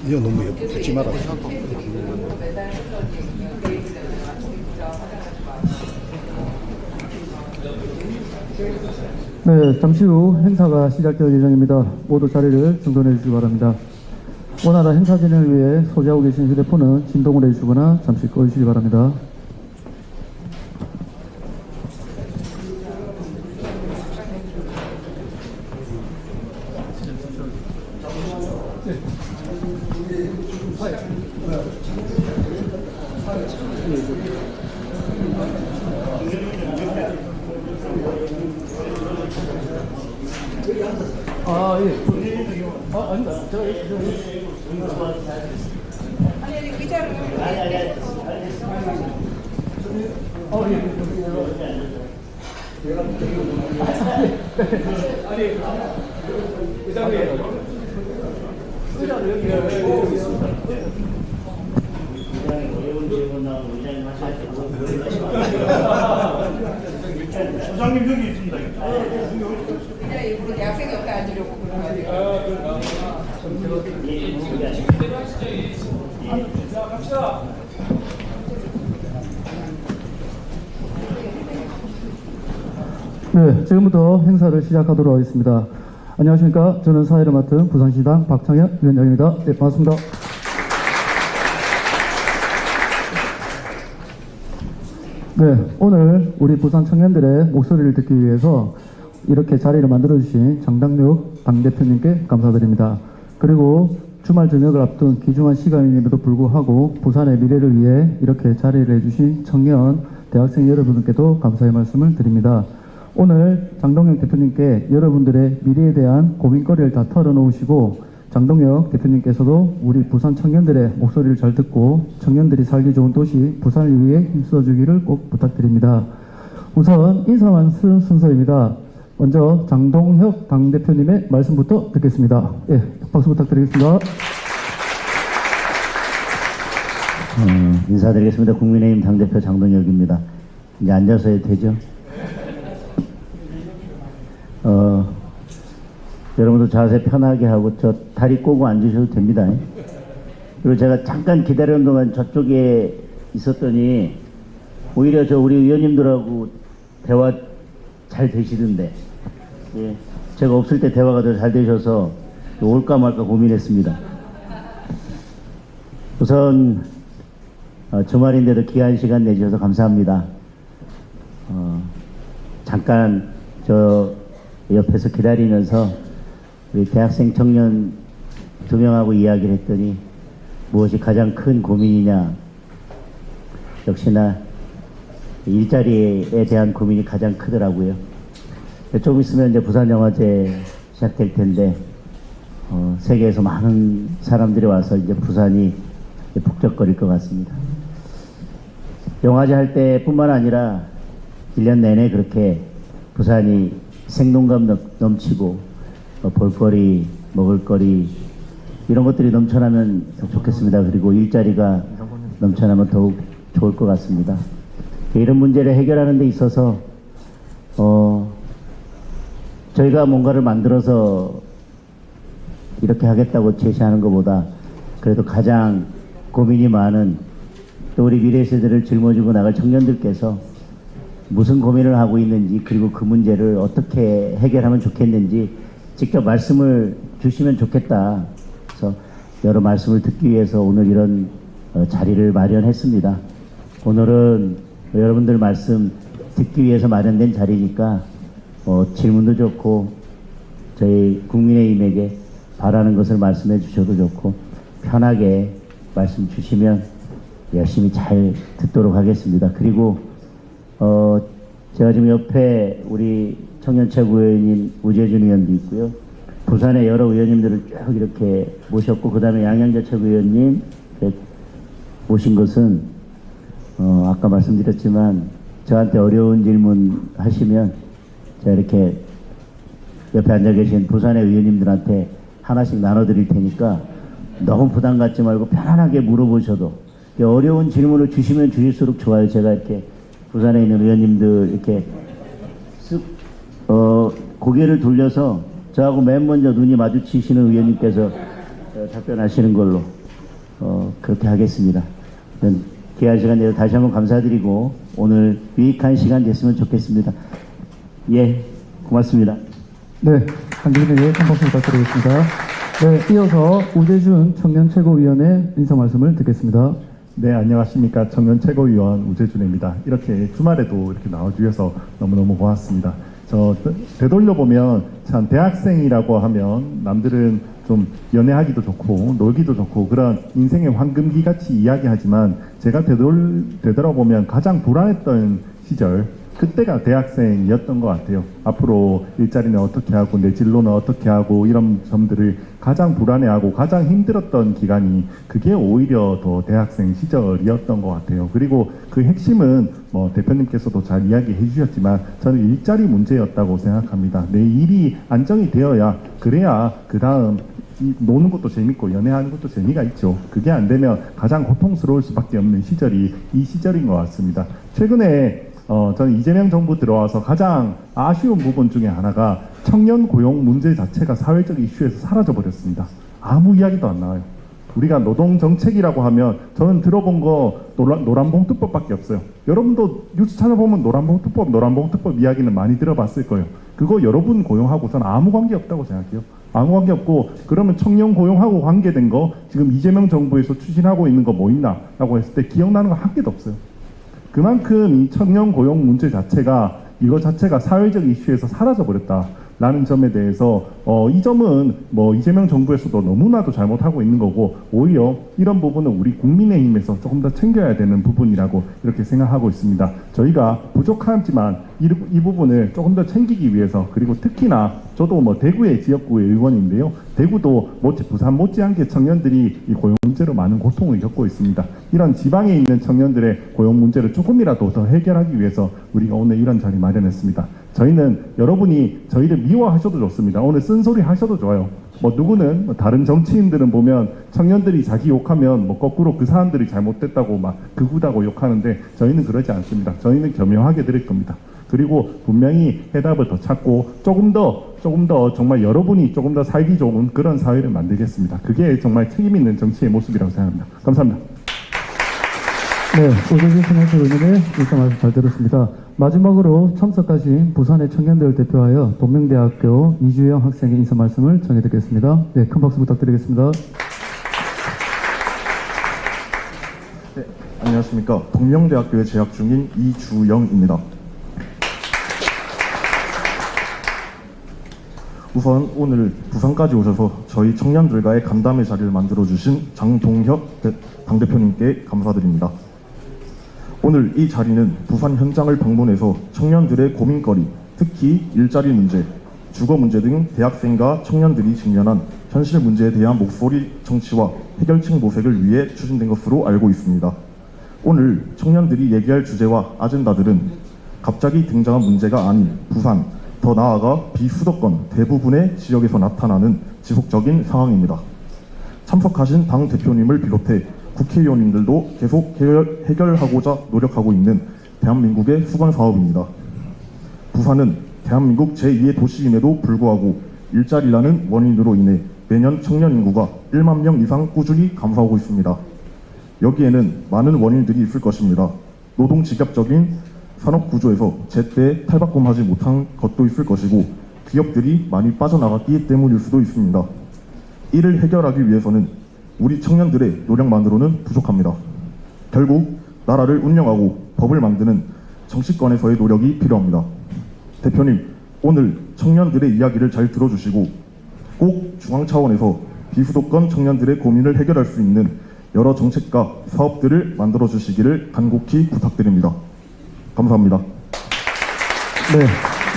이거 너무 붙지 마라. 네, 잠시 후 행사가 시작될 예정입니다. 모두 자리를 정돈해 주시기 바랍니다. 원활한 행사 진행을 위해 소지하고 계신 휴대폰은 진동을 해주시거나 잠시 꺼주시기 바랍니다. 아닙니다. 아니, 의자를. 소장님 여기 있습니다. 그냥 일부러 대학생이 없다 앉으려고 그런 거지. 네, 지금부터 행사를 시작하도록 하겠습니다. 안녕하십니까. 저는 사회를 맡은 부산시당 박창현 위원장입니다. 네, 반갑습니다. 네, 오늘 우리 부산 청년들의 목소리를 듣기 위해서 이렇게 자리를 만들어주신 장당육 당대표님께 감사드립니다. 그리고 주말 저녁을 앞둔 귀중한 시간임에도 불구하고 부산의 미래를 위해 이렇게 자리를 해주신 청년, 대학생 여러분께도 감사의 말씀을 드립니다. 오늘 장동혁 대표님께 여러분들의 미래에 대한 고민거리를 다 털어놓으시고 장동혁 대표님께서도 우리 부산 청년들의 목소리를 잘 듣고 청년들이 살기 좋은 도시 부산을 위해 힘써주기를 꼭 부탁드립니다. 우선 인사만 쓴 순서입니다. 먼저 장동혁 당대표님의 말씀부터 듣겠습니다. 예, 박수 부탁드리겠습니다. 인사드리겠습니다. 국민의힘 당대표 장동혁입니다. 이제 앉아서 해도 되죠? 여러분도 자세 편하게 하고 저 다리 꼬고 앉으셔도 됩니다. 그리고 제가 잠깐 기다리는 동안 저쪽에 있었더니 오히려 저 우리 의원님들하고 대화 잘 되시던데, 예, 제가 없을 때 대화가 더 잘 되셔서 올까 말까 고민했습니다. 우선 주말인데도 귀한 시간 내주셔서 감사합니다. 잠깐 저 옆에서 기다리면서 우리 대학생 청년 2명하고 이야기를 했더니 무엇이 가장 큰 고민이냐, 역시나 일자리에 대한 고민이 가장 크더라고요. 조금 있으면 이제 부산영화제 시작될 텐데 세계에서 많은 사람들이 와서 이제 부산이 북적거릴 것 같습니다. 영화제 할 때뿐만 아니라 1년 내내 그렇게 부산이 생동감 넘치고 볼거리, 먹을거리 이런 것들이 넘쳐나면 좋겠습니다. 그리고 일자리가 넘쳐나면 더욱 좋을 것 같습니다. 이런 문제를 해결하는 데 있어서 저희가 뭔가를 만들어서 이렇게 하겠다고 제시하는 것보다 그래도 가장 고민이 많은 또 우리 미래 세대를 짊어지고 나갈 청년들께서 무슨 고민을 하고 있는지, 그리고 그 문제를 어떻게 해결하면 좋겠는지 직접 말씀을 주시면 좋겠다. 그래서 여러 말씀을 듣기 위해서 오늘 이런 자리를 마련했습니다. 오늘은 여러분들 말씀 듣기 위해서 마련된 자리니까 질문도 좋고 저희 국민의힘에게 바라는 것을 말씀해 주셔도 좋고 편하게 말씀 주시면 열심히 잘 듣도록 하겠습니다. 그리고 제가 지금 옆에 우리 청년최고위원인 우재준 의원도 있고요. 부산의 여러 의원님들을 쭉 이렇게 모셨고, 그 다음에 양양자 최고위원님 모신 것은 아까 말씀드렸지만 저한테 어려운 질문 하시면 제가 이렇게 옆에 앉아 계신 부산의 의원님들한테 하나씩 나눠드릴 테니까 너무 부담 갖지 말고 편안하게 물어보셔도, 어려운 질문을 주시면 주실수록 좋아요. 제가 이렇게 부산에 있는 의원님들 이렇게 쓱 고개를 돌려서 저하고 맨 먼저 눈이 마주치시는 의원님께서 답변하시는 걸로 그렇게 하겠습니다. 귀한 시간 내서 다시 한번 감사드리고 오늘 유익한 시간 됐으면 좋겠습니다. 예, 고맙습니다. 네, 강기민에게 큰 박수 부탁드리겠습니다. 네, 이어서 우재준 청년최고위원의 인사 말씀을 듣겠습니다. 네, 안녕하십니까. 청년 최고위원 우재준입니다. 이렇게 주말에도 이렇게 나와주셔서 너무너무 고맙습니다. 되돌려보면 참 대학생이라고 하면 남들은 좀 연애하기도 좋고 놀기도 좋고 그런 인생의 황금기 같이 이야기하지만 제가 되돌아보면 가장 불안했던 시절, 그때가 대학생이었던 것 같아요. 앞으로 일자리는 어떻게 하고 내 진로는 어떻게 하고 이런 점들을 가장 불안해하고 가장 힘들었던 기간이 그게 오히려 더 대학생 시절이었던 것 같아요. 그리고 그 핵심은 대표님께서도 잘 이야기해 주셨지만 저는 일자리 문제였다고 생각합니다. 내 일이 안정이 되어야 그래야 그 다음 노는 것도 재밌고 연애하는 것도 재미가 있죠. 그게 안 되면 가장 고통스러울 수밖에 없는 시절이 이 시절인 것 같습니다. 최근에 저는 이재명 정부 들어와서 가장 아쉬운 부분 중에 하나가 청년 고용 문제 자체가 사회적 이슈에서 사라져 버렸습니다. 아무 이야기도 안 나와요. 우리가 노동 정책이라고 하면 저는 들어본 거 노란봉투법밖에 없어요. 여러분도 뉴스 찾아보면 노란봉투법 이야기는 많이 들어봤을 거예요. 그거 여러분 고용하고 저는 아무 관계 없다고 생각해요. 아무 관계 없고, 그러면 청년 고용하고 관계된 거 지금 이재명 정부에서 추진하고 있는 거 뭐 있나 라고 했을 때 기억나는 거 한 개도 없어요. 그만큼 이 청년 고용 문제 자체가 이거 자체가 사회적 이슈에서 사라져 버렸다라는 점에 대해서 이 점은 이재명 정부에서도 너무나도 잘못하고 있는 거고, 오히려 이런 부분은 우리 국민의힘에서 조금 더 챙겨야 되는 부분이라고 이렇게 생각하고 있습니다. 저희가 부족하지만 이 부분을 조금 더 챙기기 위해서, 그리고 특히나 저도 대구의 지역구의 의원인데요. 대구도 부산 못지않게 청년들이 이 고용 문제로 많은 고통을 겪고 있습니다. 이런 지방에 있는 청년들의 고용 문제를 조금이라도 더 해결하기 위해서 우리가 오늘 이런 자리 마련했습니다. 저희는 여러분이 저희를 미워하셔도 좋습니다. 오늘 쓴소리 하셔도 좋아요. 누구는 다른 정치인들은 보면 청년들이 자기 욕하면 거꾸로 그 사람들이 잘못됐다고 막 극우다고 욕하는데 저희는 그러지 않습니다. 저희는 겸허하게 드릴 겁니다. 그리고 분명히 해답을 더 찾고 조금 더 정말 여러분이 조금 더 살기 좋은 그런 사회를 만들겠습니다. 그게 정말 책임 있는 정치의 모습이라고 생각합니다. 감사합니다. 네, 우재준 청년최고위원의 인사 말씀 잘 들었습니다. 마지막으로 참석하신 부산의 청년들을 대표하여 동명대학교 이주영 학생의 인사 말씀을 전해 듣겠습니다. 네, 큰 박수 부탁드리겠습니다. 네, 안녕하십니까. 동명대학교에 재학 중인 이주영입니다. 우선 오늘 부산까지 오셔서 저희 청년들과의 간담회 자리를 만들어주신 장동혁 당대표님께 감사드립니다. 오늘 이 자리는 부산 현장을 방문해서 청년들의 고민거리, 특히 일자리 문제, 주거 문제 등 대학생과 청년들이 직면한 현실 문제에 대한 목소리 정치와 해결책 모색을 위해 추진된 것으로 알고 있습니다. 오늘 청년들이 얘기할 주제와 아젠다들은 갑자기 등장한 문제가 아닌 부산, 더 나아가 비수도권 대부분의 지역에서 나타나는 지속적인 상황입니다. 참석하신 당 대표님을 비롯해 국회의원님들도 계속 해결하고자 노력하고 있는 대한민국의 수건 사업입니다. 부산은 대한민국 제2의 도시임에도 불구하고 일자리라는 원인으로 인해 매년 청년 인구가 1만 명 이상 꾸준히 감소하고 있습니다. 여기에는 많은 원인들이 있을 것입니다. 노동 직접적인 산업 구조에서 제때 탈바꿈하지 못한 것도 있을 것이고, 기업들이 많이 빠져나갔기 때문일 수도 있습니다. 이를 해결하기 위해서는 우리 청년들의 노력만으로는 부족합니다. 결국 나라를 운영하고 법을 만드는 정치권에서의 노력이 필요합니다. 대표님, 오늘 청년들의 이야기를 잘 들어주시고 꼭 중앙 차원에서 비수도권 청년들의 고민을 해결할 수 있는 여러 정책과 사업들을 만들어 주시기를 간곡히 부탁드립니다. 감사합니다. 네,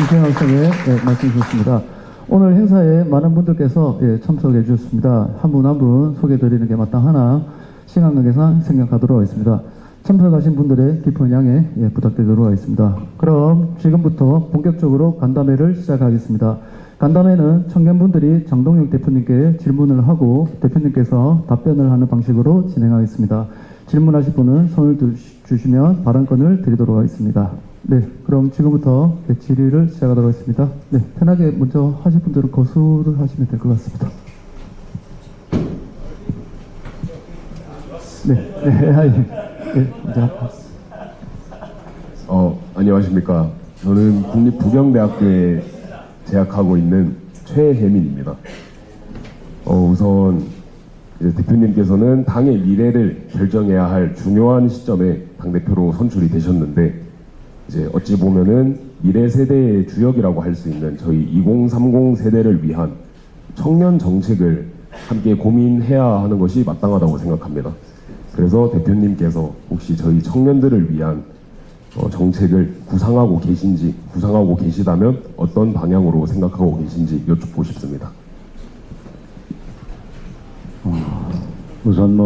이재영 학생의 말씀 주셨습니다. 오늘 행사에 많은 분들께서 참석해 주셨습니다. 한 분 한 분 소개해 드리는 게 마땅하나 시간 관계상 생략하도록 하겠습니다. 참석하신 분들의 깊은 양해 부탁드리도록 하겠습니다. 그럼 지금부터 본격적으로 간담회를 시작하겠습니다. 간담회는 청년분들이 장동혁 대표님께 질문을 하고 대표님께서 답변을 하는 방식으로 진행하겠습니다. 질문하실 분은 손을 주시면 발언권을 드리도록 하겠습니다. 네, 그럼 지금부터 질의를 시작하도록 하겠습니다. 네, 편하게 먼저 하실 분들은 거수를 하시면 될 것 같습니다. 안녕하십니까. 저는 국립부경대학교에 재학하고 있는 최혜민입니다. 우선 이제 대표님께서는 당의 미래를 결정해야 할 중요한 시점에 당대표로 선출이 되셨는데, 이제 어찌 보면은 미래 세대의 주역이라고 할 수 있는 저희 2030 세대를 위한 청년 정책을 함께 고민해야 하는 것이 마땅하다고 생각합니다. 그래서 대표님께서 혹시 저희 청년들을 위한 정책을 구상하고 계시다면 어떤 방향으로 생각하고 계신지 여쭙고 싶습니다. 우선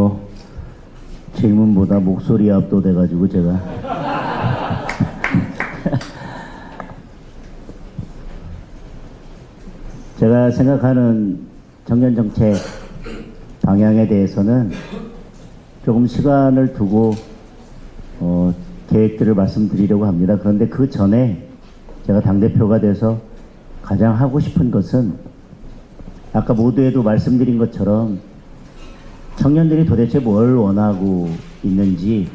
질문보다 목소리에 압도돼가지고 제가 제가 생각하는 청년 정책 방향에 대해서는 조금 시간을 두고 계획들을 말씀드리려고 합니다. 그런데 그 전에 제가 당대표가 돼서 가장 하고 싶은 것은 아까 모두에도 말씀드린 것처럼 청년들이 도대체 뭘 원하고 있는지,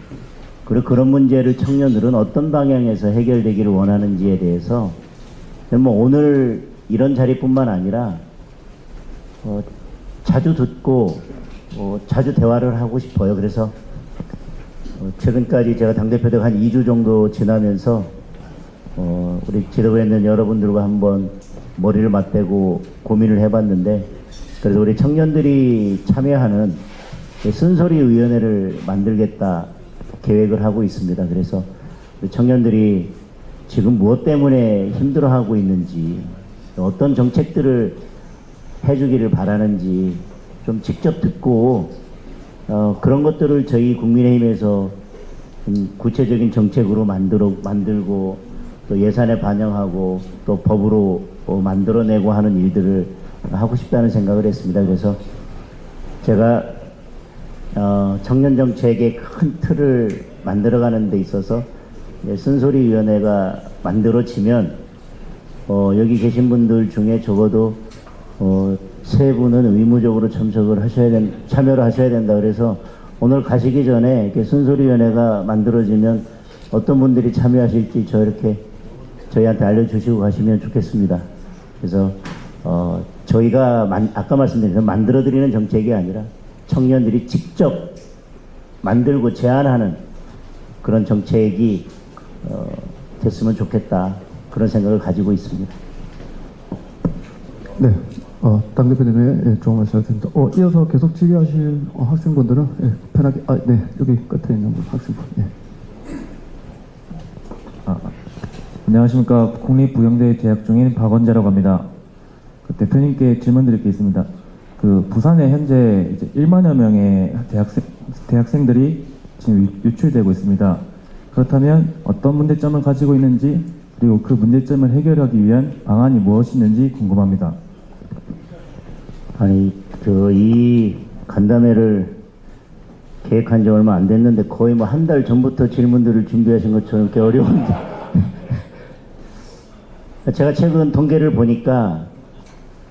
그리고 그런 문제를 청년들은 어떤 방향에서 해결되기를 원하는지에 대해서 오늘 이런 자리뿐만 아니라 자주 듣고 자주 대화를 하고 싶어요. 그래서 최근까지 제가 당대표되고 한 2주 정도 지나면서 우리 지도부에 있는 여러분들과 한번 머리를 맞대고 고민을 해봤는데, 그래서 우리 청년들이 참여하는 쓴소리위원회를 만들겠다 계획을 하고 있습니다. 그래서 우리 청년들이 지금 무엇 때문에 힘들어하고 있는지, 어떤 정책들을 해주기를 바라는지 좀 직접 듣고 그런 것들을 저희 국민의힘에서 구체적인 정책으로 만들고 또 예산에 반영하고 또 법으로 만들어내고 하는 일들을 하고 싶다는 생각을 했습니다. 그래서 제가 청년 정책의 큰 틀을 만들어가는 데 있어서 쓴소리위원회가 만들어지면 여기 계신 분들 중에 적어도 세 분은 의무적으로 참여를 하셔야 된다. 그래서 오늘 가시기 전에 이렇게 쓴소리위원회가 만들어지면 어떤 분들이 참여하실지 저희한테 알려주시고 가시면 좋겠습니다. 그래서 저희가 아까 말씀드린 만들어드리는 정책이 아니라 청년들이 직접 만들고 제안하는 그런 정책이 됐으면 좋겠다, 그런 생각을 가지고 있습니다. 네, 당대표님의 좋은 말씀하셨습니다. 이어서 계속 질의하실 학생분들은 편하게, 네, 여기 끝에 있는 학생분. 네. 안녕하십니까. 국립부경대에 재학 중인 박원재라고 합니다. 대표님께 질문드릴 게 있습니다. 부산에 현재 이제 1만여 명의 대학생들이 지금 유출되고 있습니다. 그렇다면 어떤 문제점을 가지고 있는지, 그리고 그 문제점을 해결하기 위한 방안이 무엇이 있는지 궁금합니다. 아니, 이 간담회를 계획한 지 얼마 안 됐는데 거의 한 달 전부터 질문들을 준비하신 것처럼 이렇게 어려운데 제가 최근 통계를 보니까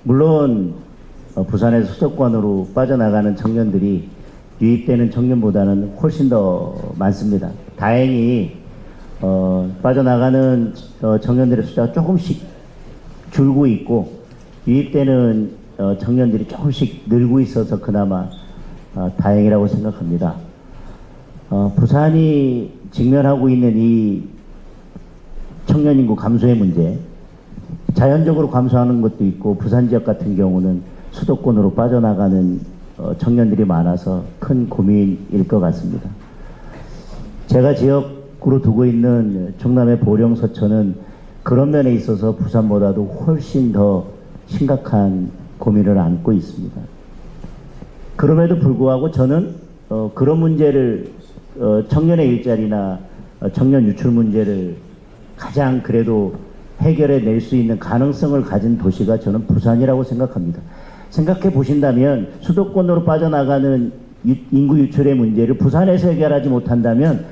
물론 부산에서 수도권으로 빠져나가는 청년들이 유입되는 청년보다는 훨씬 더 많습니다. 다행히 빠져나가는 청년들의 숫자가 조금씩 줄고 있고 유입되는 청년들이 조금씩 늘고 있어서 그나마 다행이라고 생각합니다. 부산이 직면하고 있는 이 청년 인구 감소의 문제, 자연적으로 감소하는 것도 있고 부산 지역 같은 경우는 수도권으로 빠져나가는 청년들이 많아서 큰 고민일 것 같습니다. 제가 지역구로 두고 있는 충남의 보령 서천은 그런 면에 있어서 부산보다도 훨씬 더 심각한 고민을 안고 있습니다. 그럼에도 불구하고 저는 그런 문제를 청년의 일자리나 청년 유출 문제를 가장 그래도 해결해 낼 수 있는 가능성을 가진 도시가 저는 부산이라고 생각합니다. 생각해 보신다면 수도권으로 빠져나가는 인구 유출의 문제를 부산에서 해결하지 못한다면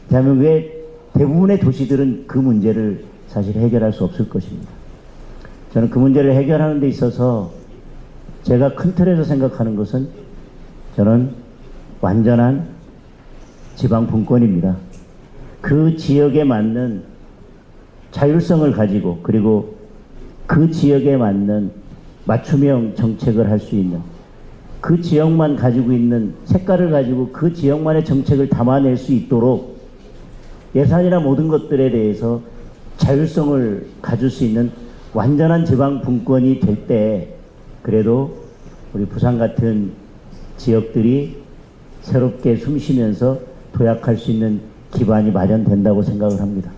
대한민국의 대부분의 도시들은 그 문제를 사실 해결할 수 없을 것입니다. 저는 그 문제를 해결하는 데 있어서 제가 큰 틀에서 생각하는 것은 저는 완전한 지방 분권입니다. 그 지역에 맞는 자율성을 가지고 그리고 그 지역에 맞는 맞춤형 정책을 할 수 있는 그 지역만 가지고 있는 색깔을 가지고 그 지역만의 정책을 담아낼 수 있도록 예산이나 모든 것들에 대해서 자율성을 가질 수 있는 완전한 지방 분권이 될 때 그래도 우리 부산 같은 지역들이 새롭게 숨쉬면서 도약할 수 있는 기반이 마련된다고 생각을 합니다.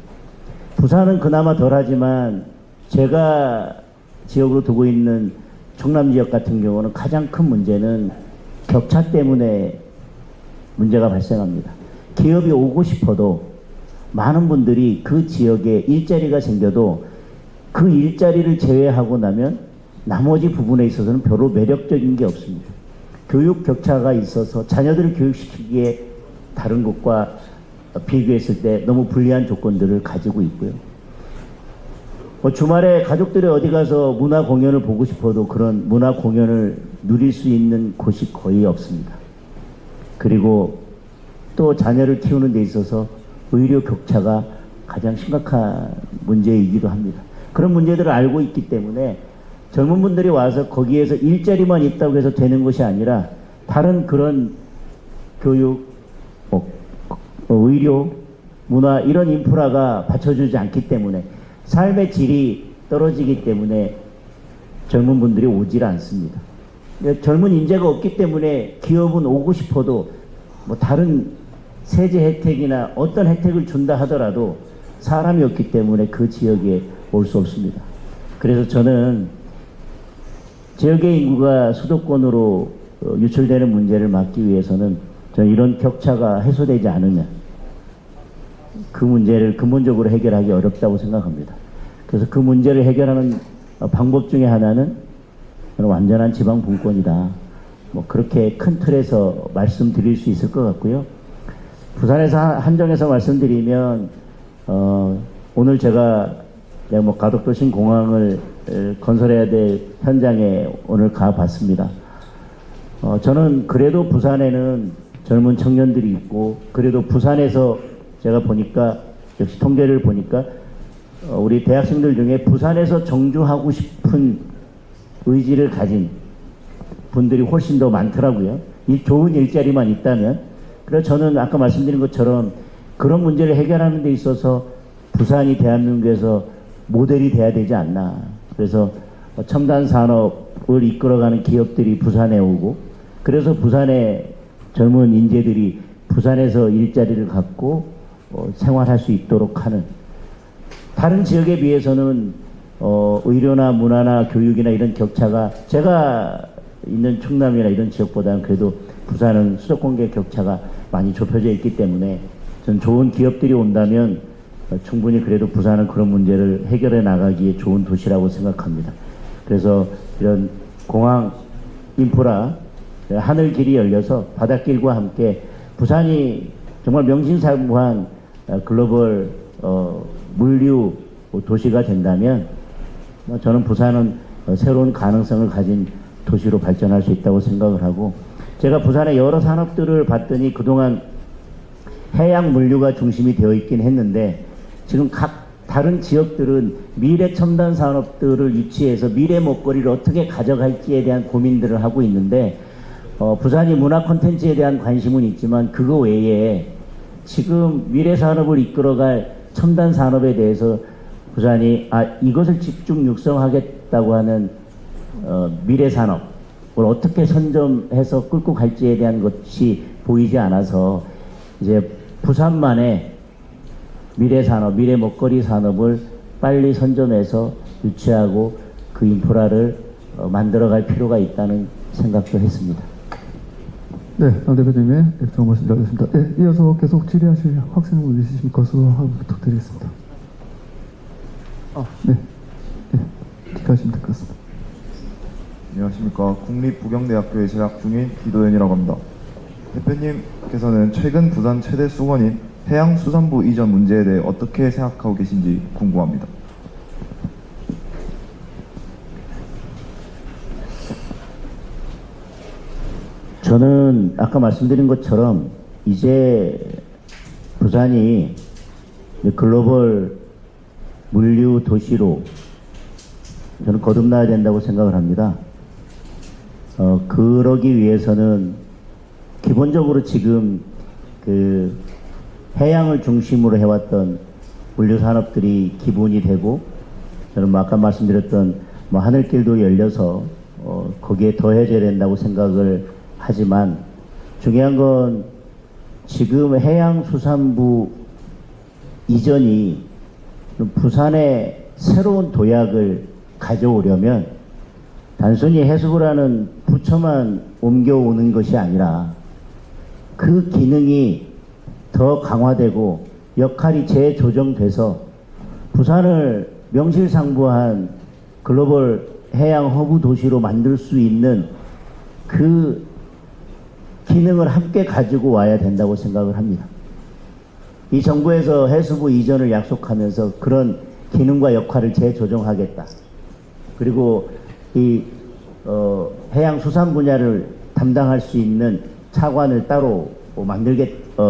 부산은 그나마 덜하지만 제가 지역으로 두고 있는 충남 지역 같은 경우는 가장 큰 문제는 격차 때문에 문제가 발생합니다. 기업이 오고 싶어도 많은 분들이 그 지역에 일자리가 생겨도 그 일자리를 제외하고 나면 나머지 부분에 있어서는 별로 매력적인 게 없습니다. 교육 격차가 있어서 자녀들을 교육시키기에 다른 곳과 비교했을 때 너무 불리한 조건들을 가지고 있고요. 주말에 가족들이 어디 가서 문화 공연을 보고 싶어도 그런 문화 공연을 누릴 수 있는 곳이 거의 없습니다. 그리고 또 자녀를 키우는 데 있어서 의료 격차가 가장 심각한 문제이기도 합니다. 그런 문제들을 알고 있기 때문에 젊은 분들이 와서 거기에서 일자리만 있다고 해서 되는 것이 아니라 다른 그런 교육, 의료, 문화 이런 인프라가 받쳐주지 않기 때문에 삶의 질이 떨어지기 때문에 젊은 분들이 오질 않습니다. 젊은 인재가 없기 때문에 기업은 오고 싶어도 뭐 다른 세제 혜택이나 어떤 혜택을 준다 하더라도 사람이 없기 때문에 그 지역에 올 수 없습니다. 그래서 저는 지역의 인구가 수도권으로 유출되는 문제를 막기 위해서는 저는 이런 격차가 해소되지 않으면 그 문제를 근본적으로 해결하기 어렵다고 생각합니다. 그래서 그 문제를 해결하는 방법 중에 하나는 저는 완전한 지방 분권이다. 뭐 그렇게 큰 틀에서 말씀드릴 수 있을 것 같고요. 부산에서 한정해서 말씀드리면 오늘 제가 뭐 가덕도심 공항을 건설해야 될 현장에 오늘 가봤습니다. 저는 그래도 부산에는 젊은 청년들이 있고 그래도 부산에서 제가 보니까 역시 통계를 보니까 우리 대학생들 중에 부산에서 정주하고 싶은 의지를 가진 분들이 훨씬 더 많더라고요. 이 좋은 일자리만 있다면. 그래서 저는 아까 말씀드린 것처럼 그런 문제를 해결하는 데 있어서 부산이 대한민국에서 모델이 돼야 되지 않나. 그래서 첨단 산업을 이끌어가는 기업들이 부산에 오고 그래서 부산의 젊은 인재들이 부산에서 일자리를 갖고 생활할 수 있도록 하는 다른 지역에 비해서는 의료나 문화나 교육이나 이런 격차가 제가 있는 충남이나 이런 지역보다는 그래도 부산은 수도권계 격차가 많이 좁혀져 있기 때문에 전 좋은 기업들이 온다면 충분히 그래도 부산은 그런 문제를 해결해 나가기에 좋은 도시라고 생각합니다. 그래서 이런 공항 인프라 하늘길이 열려서 바닷길과 함께 부산이 정말 명실상부한 글로벌 물류 도시가 된다면 저는 부산은 새로운 가능성을 가진 도시로 발전할 수 있다고 생각을 하고 제가 부산의 여러 산업들을 봤더니 그동안 해양 물류가 중심이 되어 있긴 했는데 지금 각 다른 지역들은 미래 첨단 산업들을 유치해서 미래 먹거리를 어떻게 가져갈지에 대한 고민들을 하고 있는데 부산이 문화 콘텐츠에 대한 관심은 있지만 그거 외에 지금 미래 산업을 이끌어갈 첨단 산업에 대해서 부산이 이것을 집중 육성하겠다고 하는 미래 산업을 어떻게 선점해서 끌고 갈지에 대한 것이 보이지 않아서 이제 부산만의 미래 산업, 미래 먹거리 산업을 빨리 선점해서 유치하고 그 인프라를 만들어갈 필요가 있다는 생각도 했습니다. 네, 당 대표님의 정보 말씀 잘 듣습니다. 네, 이어서 계속 질의하실 학생분 있으시면 거수 부탁드리겠습니다. 네. 기억하시면 될 것 같습니다. 안녕하십니까. 국립부경대학교에 재학 중인 기도현이라고 합니다. 대표님께서는 최근 부산 최대 수건인 해양수산부 이전 문제에 대해 어떻게 생각하고 계신지 궁금합니다. 저는 아까 말씀드린 것처럼 이제 부산이 글로벌 물류 도시로 저는 거듭나야 된다고 생각을 합니다. 그러기 위해서는 기본적으로 지금 그 해양을 중심으로 해왔던 물류 산업들이 기본이 되고, 저는 뭐 아까 말씀드렸던 뭐 하늘길도 열려서 거기에 더해져야 된다고 생각을 하지만, 중요한 건 지금 해양수산부 이전이 부산에 새로운 도약을 가져오려면 단순히 해수부라는 부처만 옮겨오는 것이 아니라 그 기능이 더 강화되고 역할이 재조정돼서 부산을 명실상부한 글로벌 해양 허브 도시로 만들 수 있는 그 기능을 함께 가지고 와야 된다고 생각을 합니다. 이 정부에서 해수부 이전을 약속하면서 그런 기능과 역할을 재조정하겠다. 그리고 이 해양 수산 분야를 담당할 수 있는 차관을 따로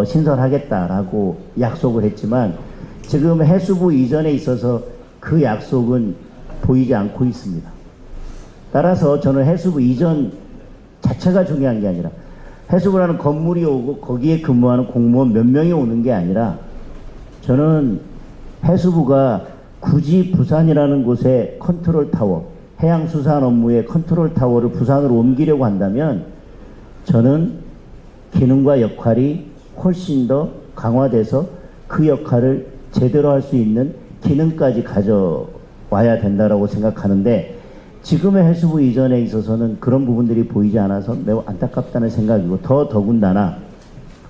신설하겠다라고 약속을 했지만, 지금 해수부 이전에 있어서 그 약속은 보이지 않고 있습니다. 따라서 저는 해수부 이전 자체가 중요한 게 아니라, 해수부라는 건물이 오고 거기에 근무하는 공무원 몇 명이 오는 게 아니라, 저는 해수부가 굳이 부산이라는 곳에 컨트롤 타워, 해양수산 업무의 컨트롤 타워를 부산으로 옮기려고 한다면, 저는 기능과 역할이 훨씬 더 강화돼서 그 역할을 제대로 할 수 있는 기능까지 가져와야 된다고 생각하는데, 지금의 해수부 이전에 있어서는 그런 부분들이 보이지 않아서 매우 안타깝다는 생각이고, 더군다나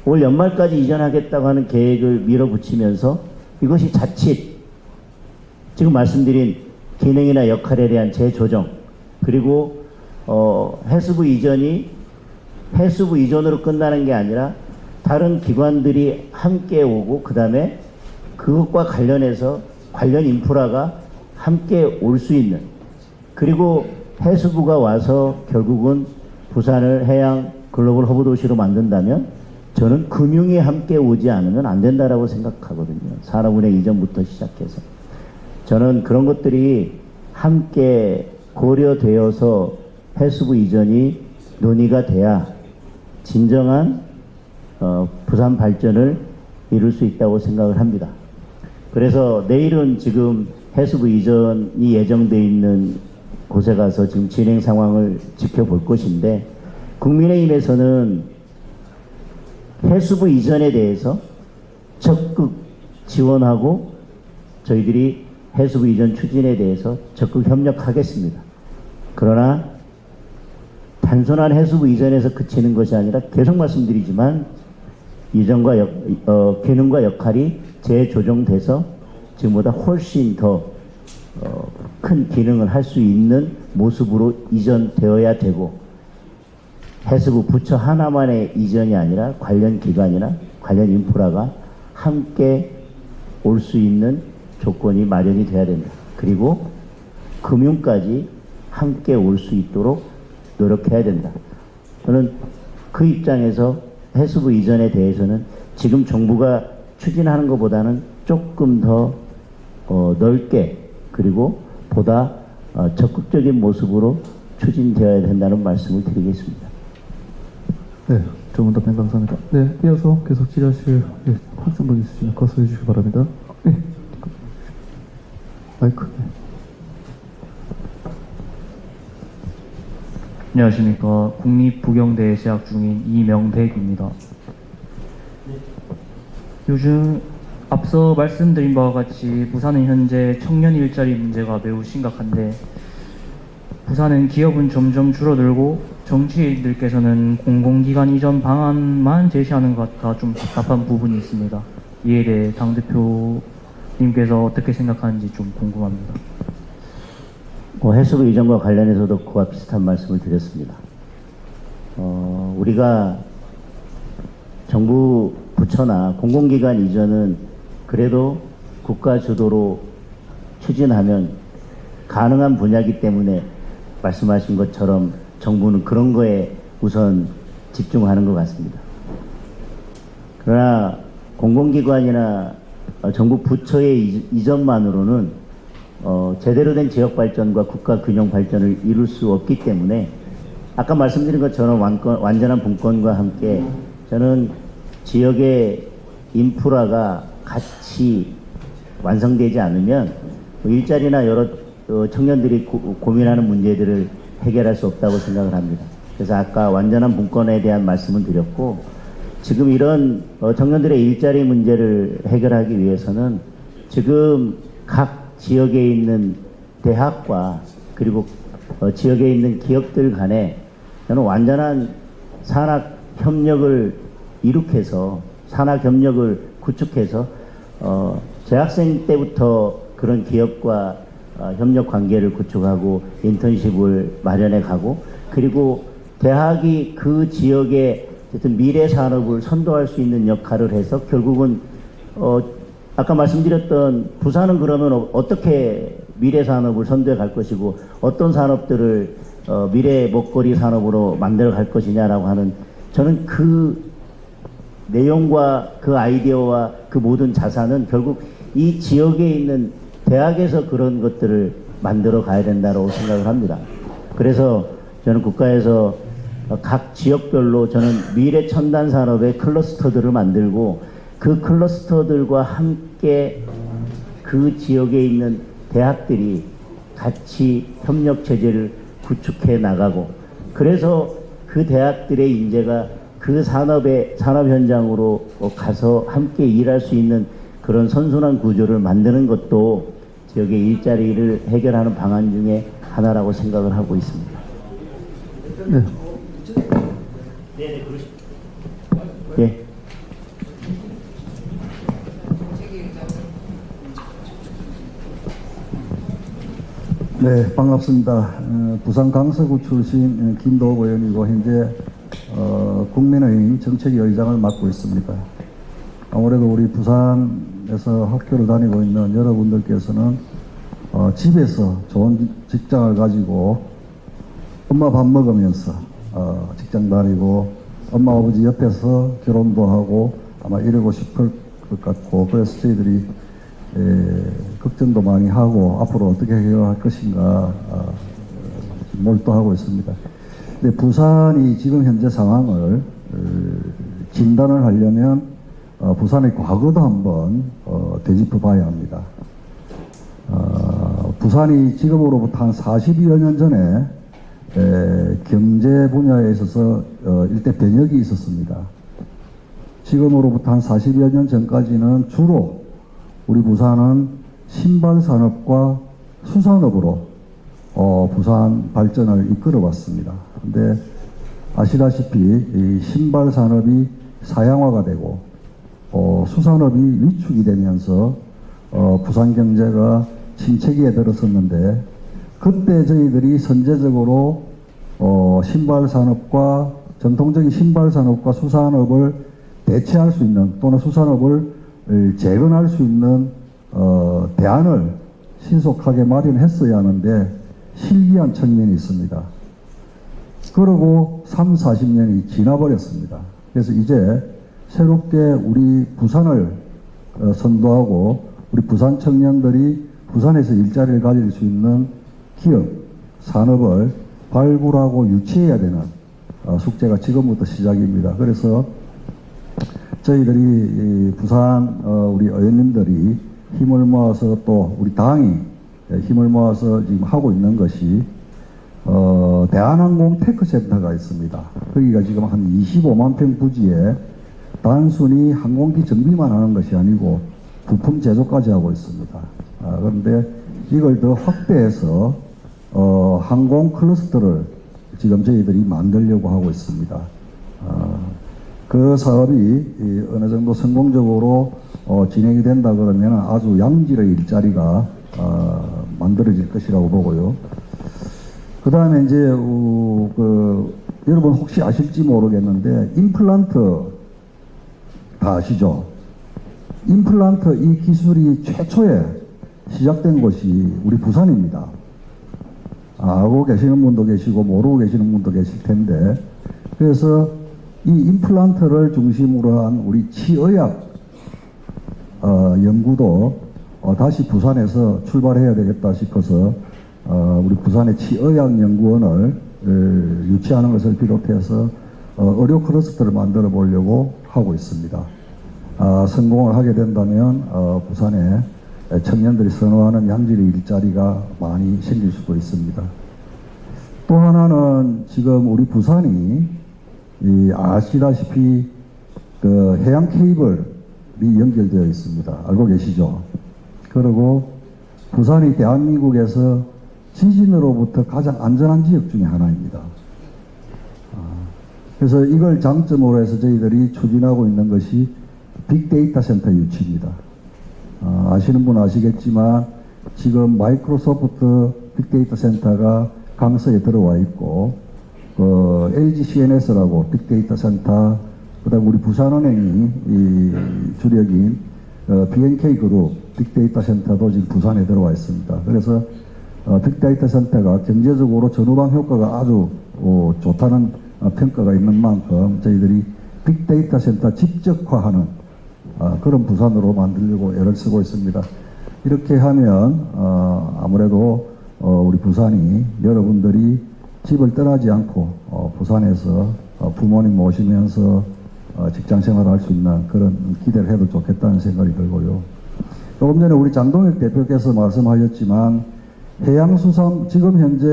올 연말까지 이전하겠다고 하는 계획을 밀어붙이면서 이것이 자칫 지금 말씀드린 기능이나 역할에 대한 재조정, 그리고 해수부 이전이 해수부 이전으로 끝나는 게 아니라 다른 기관들이 함께 오고, 그 다음에 그것과 관련해서 관련 인프라가 함께 올 수 있는, 그리고 해수부가 와서 결국은 부산을 해양 글로벌 허브 도시로 만든다면, 저는 금융이 함께 오지 않으면 안 된다라고 생각하거든요. 산업은행 이전부터 시작해서. 저는 그런 것들이 함께 고려되어서 해수부 이전이 논의가 돼야 진정한 부산 발전을 이룰 수 있다고 생각을 합니다. 그래서 내일은 지금 해수부 이전이 예정되어 있는 곳에 가서 지금 진행 상황을 지켜볼 것인데, 국민의힘에서는 해수부 이전에 대해서 적극 지원하고 저희들이 해수부 이전 추진에 대해서 적극 협력하겠습니다. 그러나 단순한 해수부 이전에서 그치는 것이 아니라, 계속 말씀드리지만 이전과 기능과 역할이 재조정돼서 지금보다 훨씬 더 큰 기능을 할 수 있는 모습으로 이전되어야 되고, 해수부 부처 하나만의 이전이 아니라 관련 기관이나 관련 인프라가 함께 올 수 있는 조건이 마련이 돼야 된다. 그리고 금융까지 함께 올 수 있도록 노력해야 된다. 저는 그 입장에서 해수부 이전에 대해서는 지금 정부가 추진하는 것보다는 조금 더 넓게, 그리고 보다 적극적인 모습으로 추진되어야 된다는 말씀을 드리겠습니다. 네, 조금 더 감사합니다. 네, 이어서 계속 질의하실 학생분 있으시면 거소해 주시기 바랍니다. 네, 마이크. 네. 안녕하십니까. 국립부경대에 재학 중인 이명백입니다. 요즘 앞서 말씀드린 바와 같이 부산은 현재 청년 일자리 문제가 매우 심각한데, 부산은 기업은 점점 줄어들고 정치인들께서는 공공기관 이전 방안만 제시하는 것 같아 좀 답답한 부분이 있습니다. 이에 대해 당대표가 님께서 어떻게 생각하는지 좀 궁금합니다. 해수부 이전과 관련해서도 그와 비슷한 말씀을 드렸습니다. 우리가 정부 부처나 공공기관 이전은 그래도 국가 주도로 추진하면 가능한 분야이기 때문에 말씀하신 것처럼 정부는 그런 거에 우선 집중하는 것 같습니다. 그러나 공공기관이나 정부 부처의 이전만으로는 제대로 된 지역 발전과 국가 균형 발전을 이룰 수 없기 때문에 아까 말씀드린 것처럼 완전한 분권과 함께 저는 지역의 인프라가 같이 완성되지 않으면 일자리나 여러 청년들이 고민하는 문제들을 해결할 수 없다고 생각을 합니다. 그래서 아까 완전한 분권에 대한 말씀을 드렸고, 지금 이런 청년들의 일자리 문제를 해결하기 위해서는 지금 각 지역에 있는 대학과 그리고 지역에 있는 기업들 간에 저는 완전한 산학 협력을 이룩해서 산학 협력을 구축해서 재학생 때부터 그런 기업과 협력 관계를 구축하고 인턴십을 마련해 가고, 그리고 대학이 그 지역의 어쨌든 미래 산업을 선도할 수 있는 역할을 해서 결국은 아까 말씀드렸던 부산은 그러면 어떻게 미래 산업을 선도해 갈 것이고 어떤 산업들을 미래 먹거리 산업으로 만들어 갈 것이냐라고 하는, 저는 그 내용과 그 아이디어와 그 모든 자산은 결국 이 지역에 있는 대학에서 그런 것들을 만들어 가야 된다고 생각을 합니다. 그래서 저는 국가에서 각 지역별로 저는 미래 첨단 산업의 클러스터들을 만들고 그 클러스터들과 함께 그 지역에 있는 대학들이 같이 협력 체제를 구축해 나가고, 그래서 그 대학들의 인재가 그 산업 현장으로 가서 함께 일할 수 있는 그런 선순환 구조를 만드는 것도 지역의 일자리를 해결하는 방안 중에 하나라고 생각을 하고 있습니다. 네. 네, 그러십니다. 예. 네, 반갑습니다. 부산 강서구 출신 김도욱 의원이고 현재 국민의힘 정책위 의장을 맡고 있습니다. 아무래도 우리 부산에서 학교를 다니고 있는 여러분들께서는 집에서 좋은 직장을 가지고 엄마 밥 먹으면서 직장 다니고 엄마 아버지 옆에서 결혼도 하고 아마 이러고 싶을 것 같고, 그래서 저희들이 걱정도 많이 하고 앞으로 어떻게 해결할 것인가 몰두하고 있습니다. 근데 부산이 지금 현재 상황을 진단을 하려면 부산의 과거도 한번 되짚어 봐야 합니다. 부산이 지금으로부터 한 40여 년 전에 경제 분야에 있어서 일대 변혁이 있었습니다. 지금으로부터 한 40여 년 전까지는 주로 우리 부산은 신발 산업과 수산업으로 부산 발전을 이끌어 왔습니다. 근데 아시다시피 이 신발 산업이 사양화가 되고 수산업이 위축이 되면서 부산 경제가 침체기에 들었었는데, 그때 저희들이 선제적으로 신발 산업과 전통적인 신발 산업과 수산업을 대체할 수 있는, 또는 수산업을 재건할 수 있는 대안을 신속하게 마련했어야 하는데 실기한 측면이 있습니다. 그러고 40년이 지나버렸습니다. 그래서 이제 새롭게 우리 부산을 선도하고 우리 부산 청년들이 부산에서 일자리를 가질 수 있는 기업, 산업을 발굴하고 유치해야 되는 숙제가 지금부터 시작입니다. 그래서 저희들이 부산 우리 의원님들이 힘을 모아서, 또 우리 당이 힘을 모아서 지금 하고 있는 것이 대한항공 테크센터가 있습니다. 거기가 지금 한 25만 평 부지에 단순히 항공기 정비만 하는 것이 아니고 부품 제조까지 하고 있습니다. 그런데 이걸 더 확대해서 항공 클러스터를 지금 저희들이 만들려고 하고 있습니다. 그 사업이 어느 정도 성공적으로 진행이 된다 그러면 아주 양질의 일자리가 만들어질 것이라고 보고요. 그 다음에 이제 여러분 혹시 아실지 모르겠는데 임플란트 다 아시죠? 임플란트 이 기술이 최초에 시작된 곳이 우리 부산입니다. 알고 계시는 분도 계시고 모르고 계시는 분도 계실 텐데, 그래서 이 임플란트를 중심으로 한 우리 치의학 연구도 다시 부산에서 출발해야 되겠다 싶어서 우리 부산의 치의학 연구원을 유치하는 것을 비롯해서 의료 클러스터를 만들어 보려고 하고 있습니다. 성공을 하게 된다면 부산에 청년들이 선호하는 양질의 일자리가 많이 생길 수도 있습니다. 또 하나는 지금 우리 부산이 아시다시피 그 해양 케이블이 연결되어 있습니다. 알고 계시죠? 그리고 부산이 대한민국에서 지진으로부터 가장 안전한 지역 중에 하나입니다. 그래서 이걸 장점으로 해서 저희들이 추진하고 있는 것이 빅데이터 센터 유치입니다. 아시는 분은 아시겠지만 지금 마이크로소프트 빅데이터 센터가 강서에 들어와 있고 LG CNS라고 빅데이터 센터, 그다음 우리 부산은행이 주력인 BNK 그룹 빅데이터 센터도 지금 부산에 들어와 있습니다. 그래서 빅데이터 센터가 경제적으로 전후방 효과가 아주 좋다는 평가가 있는 만큼 저희들이 빅데이터 센터 집적화하는 그런 부산으로 만들려고 애를 쓰고 있습니다. 이렇게 하면 아무래도 우리 부산이 여러분들이 집을 떠나지 않고 부산에서 부모님 모시면서 직장 생활을 할 수 있는 그런 기대를 해도 좋겠다는 생각이 들고요. 조금 전에 우리 장동혁 대표께서 말씀하셨지만 해양수산, 지금 현재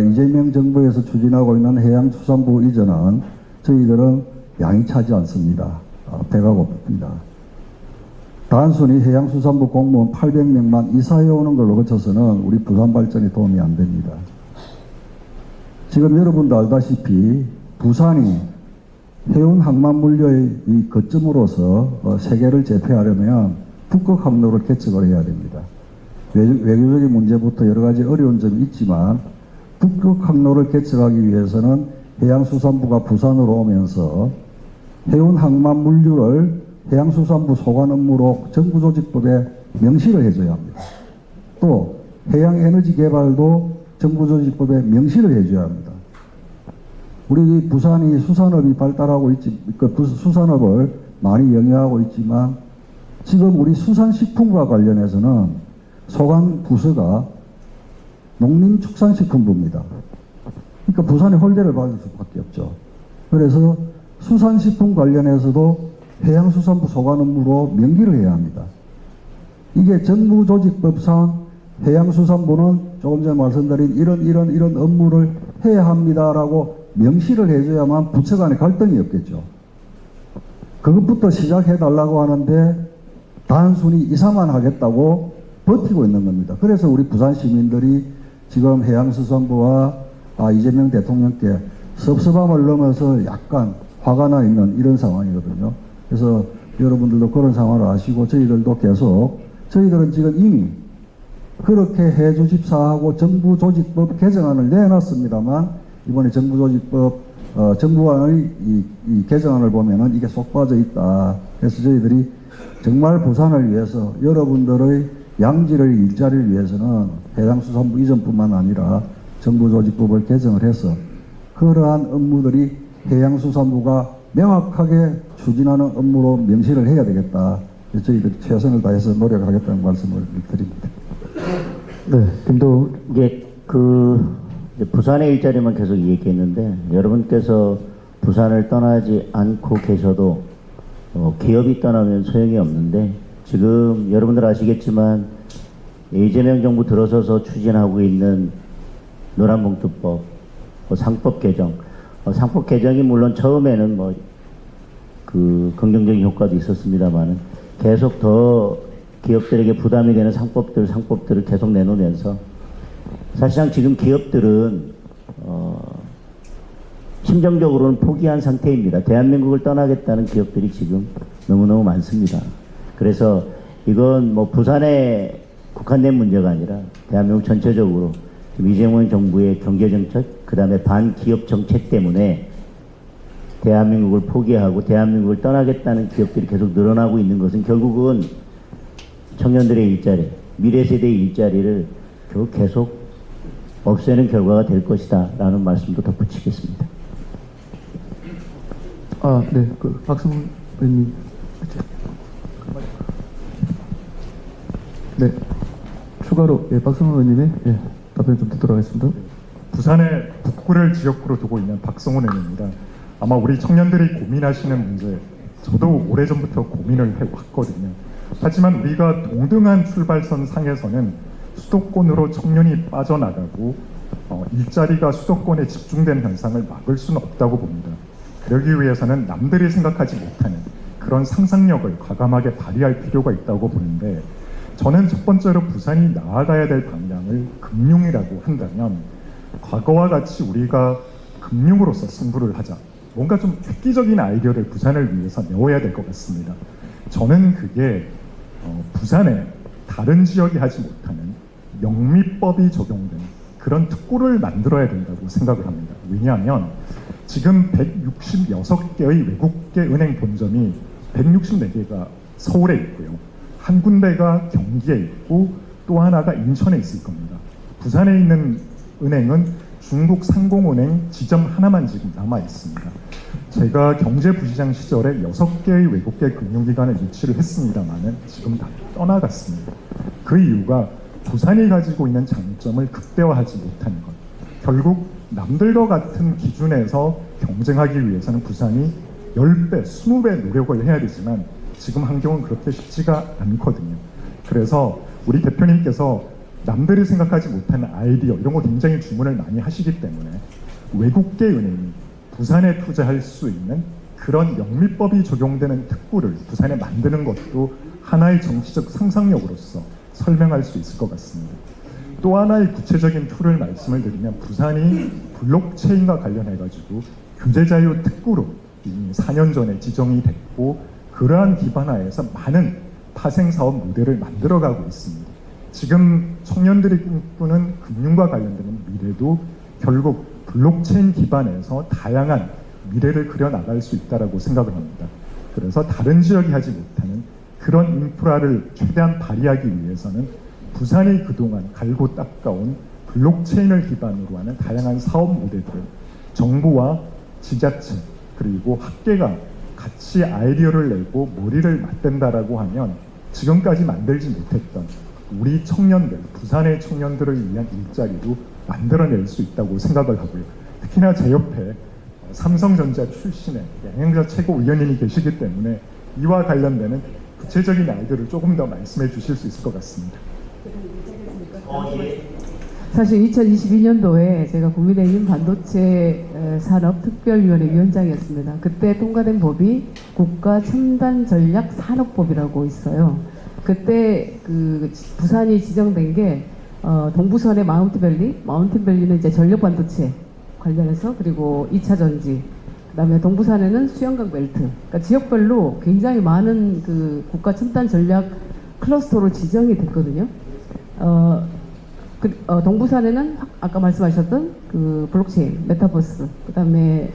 이재명 정부에서 추진하고 있는 해양수산부 이전은 저희들은 양이 차지 않습니다. 배가 고픕니다. 단순히 해양수산부 공무원 800명만 이사해 오는 걸로 거쳐서는 우리 부산 발전에 도움이 안 됩니다. 지금 여러분도 알다시피 부산이 해운 항만 물류의 이 거점으로서 세계를 제패하려면 북극 항로를 개척을 해야 됩니다. 외교적인 문제부터 여러 가지 어려운 점이 있지만 북극 항로를 개척하기 위해서는 해양수산부가 부산으로 오면서 해운 항만 물류를 해양수산부 소관 업무로 정부조직법에 명시를 해줘야 합니다. 또 해양에너지 개발도 정부조직법에 명시를 해줘야 합니다. 우리 부산이 수산업이 발달하고 있지, 수산업을 많이 영위하고 있지만 지금 우리 수산식품과 관련해서는 소관 부서가 농림축산식품부입니다. 그러니까 부산이 홀대를 받을 수밖에 없죠. 그래서 수산식품 관련해서도 해양수산부 소관 업무로 명기를 해야 합니다. 이게 정부조직법상 해양수산부는 조금 전에 말씀드린 이런 업무를 해야 합니다라고 명시를 해줘야만 부처 간에 갈등이 없겠죠. 그것부터 시작해달라고 하는데 단순히 이사만 하겠다고 버티고 있는 겁니다. 그래서 우리 부산 시민들이 지금 해양수산부와 이재명 대통령께 섭섭함을 넘어서 약간 화가 나 있는 이런 상황이거든요. 그래서 여러분들도 그런 상황을 아시고 저희들도 계속 저희들은 지금 이미 그렇게 해주십사 하고 정부조직법 개정안을 내놨습니다만 이번에 정부조직법 정부안의 이 개정안을 보면은 이게 쏙 빠져 있다. 그래서 저희들이 정말 부산을 위해서 여러분들의 양질의 일자리를 위해서는 해양수산부 이전뿐만 아니라 정부조직법을 개정을 해서 그러한 업무들이 해양수산부가 명확하게 추진하는 업무로 명시를 해야 되겠다. 저희들이 최선을 다해서 노력하겠다는 말씀을 드립니다. 네, 이제 이제 부산의 일자리만 계속 얘기했는데 여러분께서 부산을 떠나지 않고 계셔도 기업이 떠나면 소용이 없는데 지금 여러분들 아시겠지만 이재명 정부 들어서서 추진하고 있는 노란봉투법, 상법 개정, 상법 개정이 물론 처음에는 긍정적인 효과도 있었습니다만은 계속 더 기업들에게 부담이 되는 상법들을 계속 내놓으면서 사실상 지금 기업들은 심정적으로는 포기한 상태입니다. 대한민국을 떠나겠다는 기업들이 지금 너무너무 많습니다. 그래서 이건 뭐 부산에 국한된 문제가 아니라 대한민국 전체적으로 지금 이재명 정부의 경제정책, 그 다음에 반기업 정책 때문에 대한민국을 포기하고 대한민국을 떠나겠다는 기업들이 계속 늘어나고 있는 것은 결국은 청년들의 일자리, 미래 세대의 일자리를 결국 계속 없애는 결과가 될 것이다 라는 말씀도 덧붙이겠습니다. 네, 박승훈 의원님. 네, 추가로 박승훈 의원님의 답변 좀 듣도록 하겠습니다. 부산의 북구를 지역구로 두고 있는 박성훈 의원입니다. 아마 우리 청년들이 고민하시는 문제, 저도 오래전부터 고민을 해왔거든요. 하지만 우리가 동등한 출발선 상에서는 수도권으로 청년이 빠져나가고 일자리가 수도권에 집중된 현상을 막을 수는 없다고 봅니다. 그러기 위해서는 남들이 생각하지 못하는 그런 상상력을 과감하게 발휘할 필요가 있다고 보는데, 저는 첫 번째로 부산이 나아가야 될 방향을 금융이라고 한다면 과거와 같이 우리가 금융으로서 승부를 하자, 뭔가 좀 획기적인 아이디어를 부산을 위해서 내어야 될 것 같습니다. 저는 그게 부산에 다른 지역이 하지 못하는 영미법이 적용된 그런 특구를 만들어야 된다고 생각을 합니다. 왜냐하면 지금 166개의 외국계 은행 본점이 164개가 서울에 있고요. 한 군데가 경기에 있고 또 하나가 인천에 있을 겁니다. 부산에 있는 은행은 중국 상공은행 지점 하나만 지금 남아 있습니다. 제가 경제부시장 시절에 6개의 외국계 금융기관에 유치를 했습니다만은 지금 다 떠나갔습니다. 그 이유가 부산이 가지고 있는 장점을 극대화하지 못하는 것. 결국 남들과 같은 기준에서 경쟁하기 위해서는 부산이 10배, 20배 노력을 해야 되지만 지금 환경은 그렇게 쉽지가 않거든요. 그래서 우리 대표님께서 남들이 생각하지 못하는 아이디어 이런 거 굉장히 주문을 많이 하시기 때문에 외국계 은행이 부산에 투자할 수 있는 그런 영미법이 적용되는 특구를 부산에 만드는 것도 하나의 정치적 상상력으로서 설명할 수 있을 것 같습니다. 또 하나의 구체적인 툴을 말씀을 드리면 부산이 블록체인과 관련해가지고 규제자유 특구로 이미 4년 전에 지정이 됐고 그러한 기반 하에서 많은 파생사업 모델을 만들어가고 있습니다. 지금 청년들이 꿈꾸는 금융과 관련되는 미래도 결국 블록체인 기반에서 다양한 미래를 그려나갈 수 있다고 생각을 합니다. 그래서 다른 지역이 하지 못하는 그런 인프라를 최대한 발휘하기 위해서는 부산이 그동안 갈고 닦아온 블록체인을 기반으로 하는 다양한 사업 모델들을 정부와 지자체 그리고 학계가 같이 아이디어를 내고 머리를 맞댄다라고 하면 지금까지 만들지 못했던 우리 청년들, 부산의 청년들을 위한 일자리도 만들어낼 수 있다고 생각을 하고요. 특히나 제 옆에 삼성전자 출신의 양영자 최고위원님이 계시기 때문에 이와 관련되는 구체적인 아이디어를 조금 더 말씀해 주실 수 있을 것 같습니다. 사실 2022년도에 제가 국민의힘 반도체 산업특별위원회 위원장이었습니다. 그때 통과된 법이 국가첨단전략산업법이라고 있어요. 그때 그 부산이 지정된 게 동부선의 마운틴밸리는 이제 전력 반도체 관련해서, 그리고 2차 전지, 그다음에 동부산에는 수영강 벨트, 그러니까 지역별로 굉장히 많은 그 국가 첨단 전략 클러스터로 지정이 됐거든요. 동부산에는 아까 말씀하셨던 그 블록체인, 메타버스, 그다음에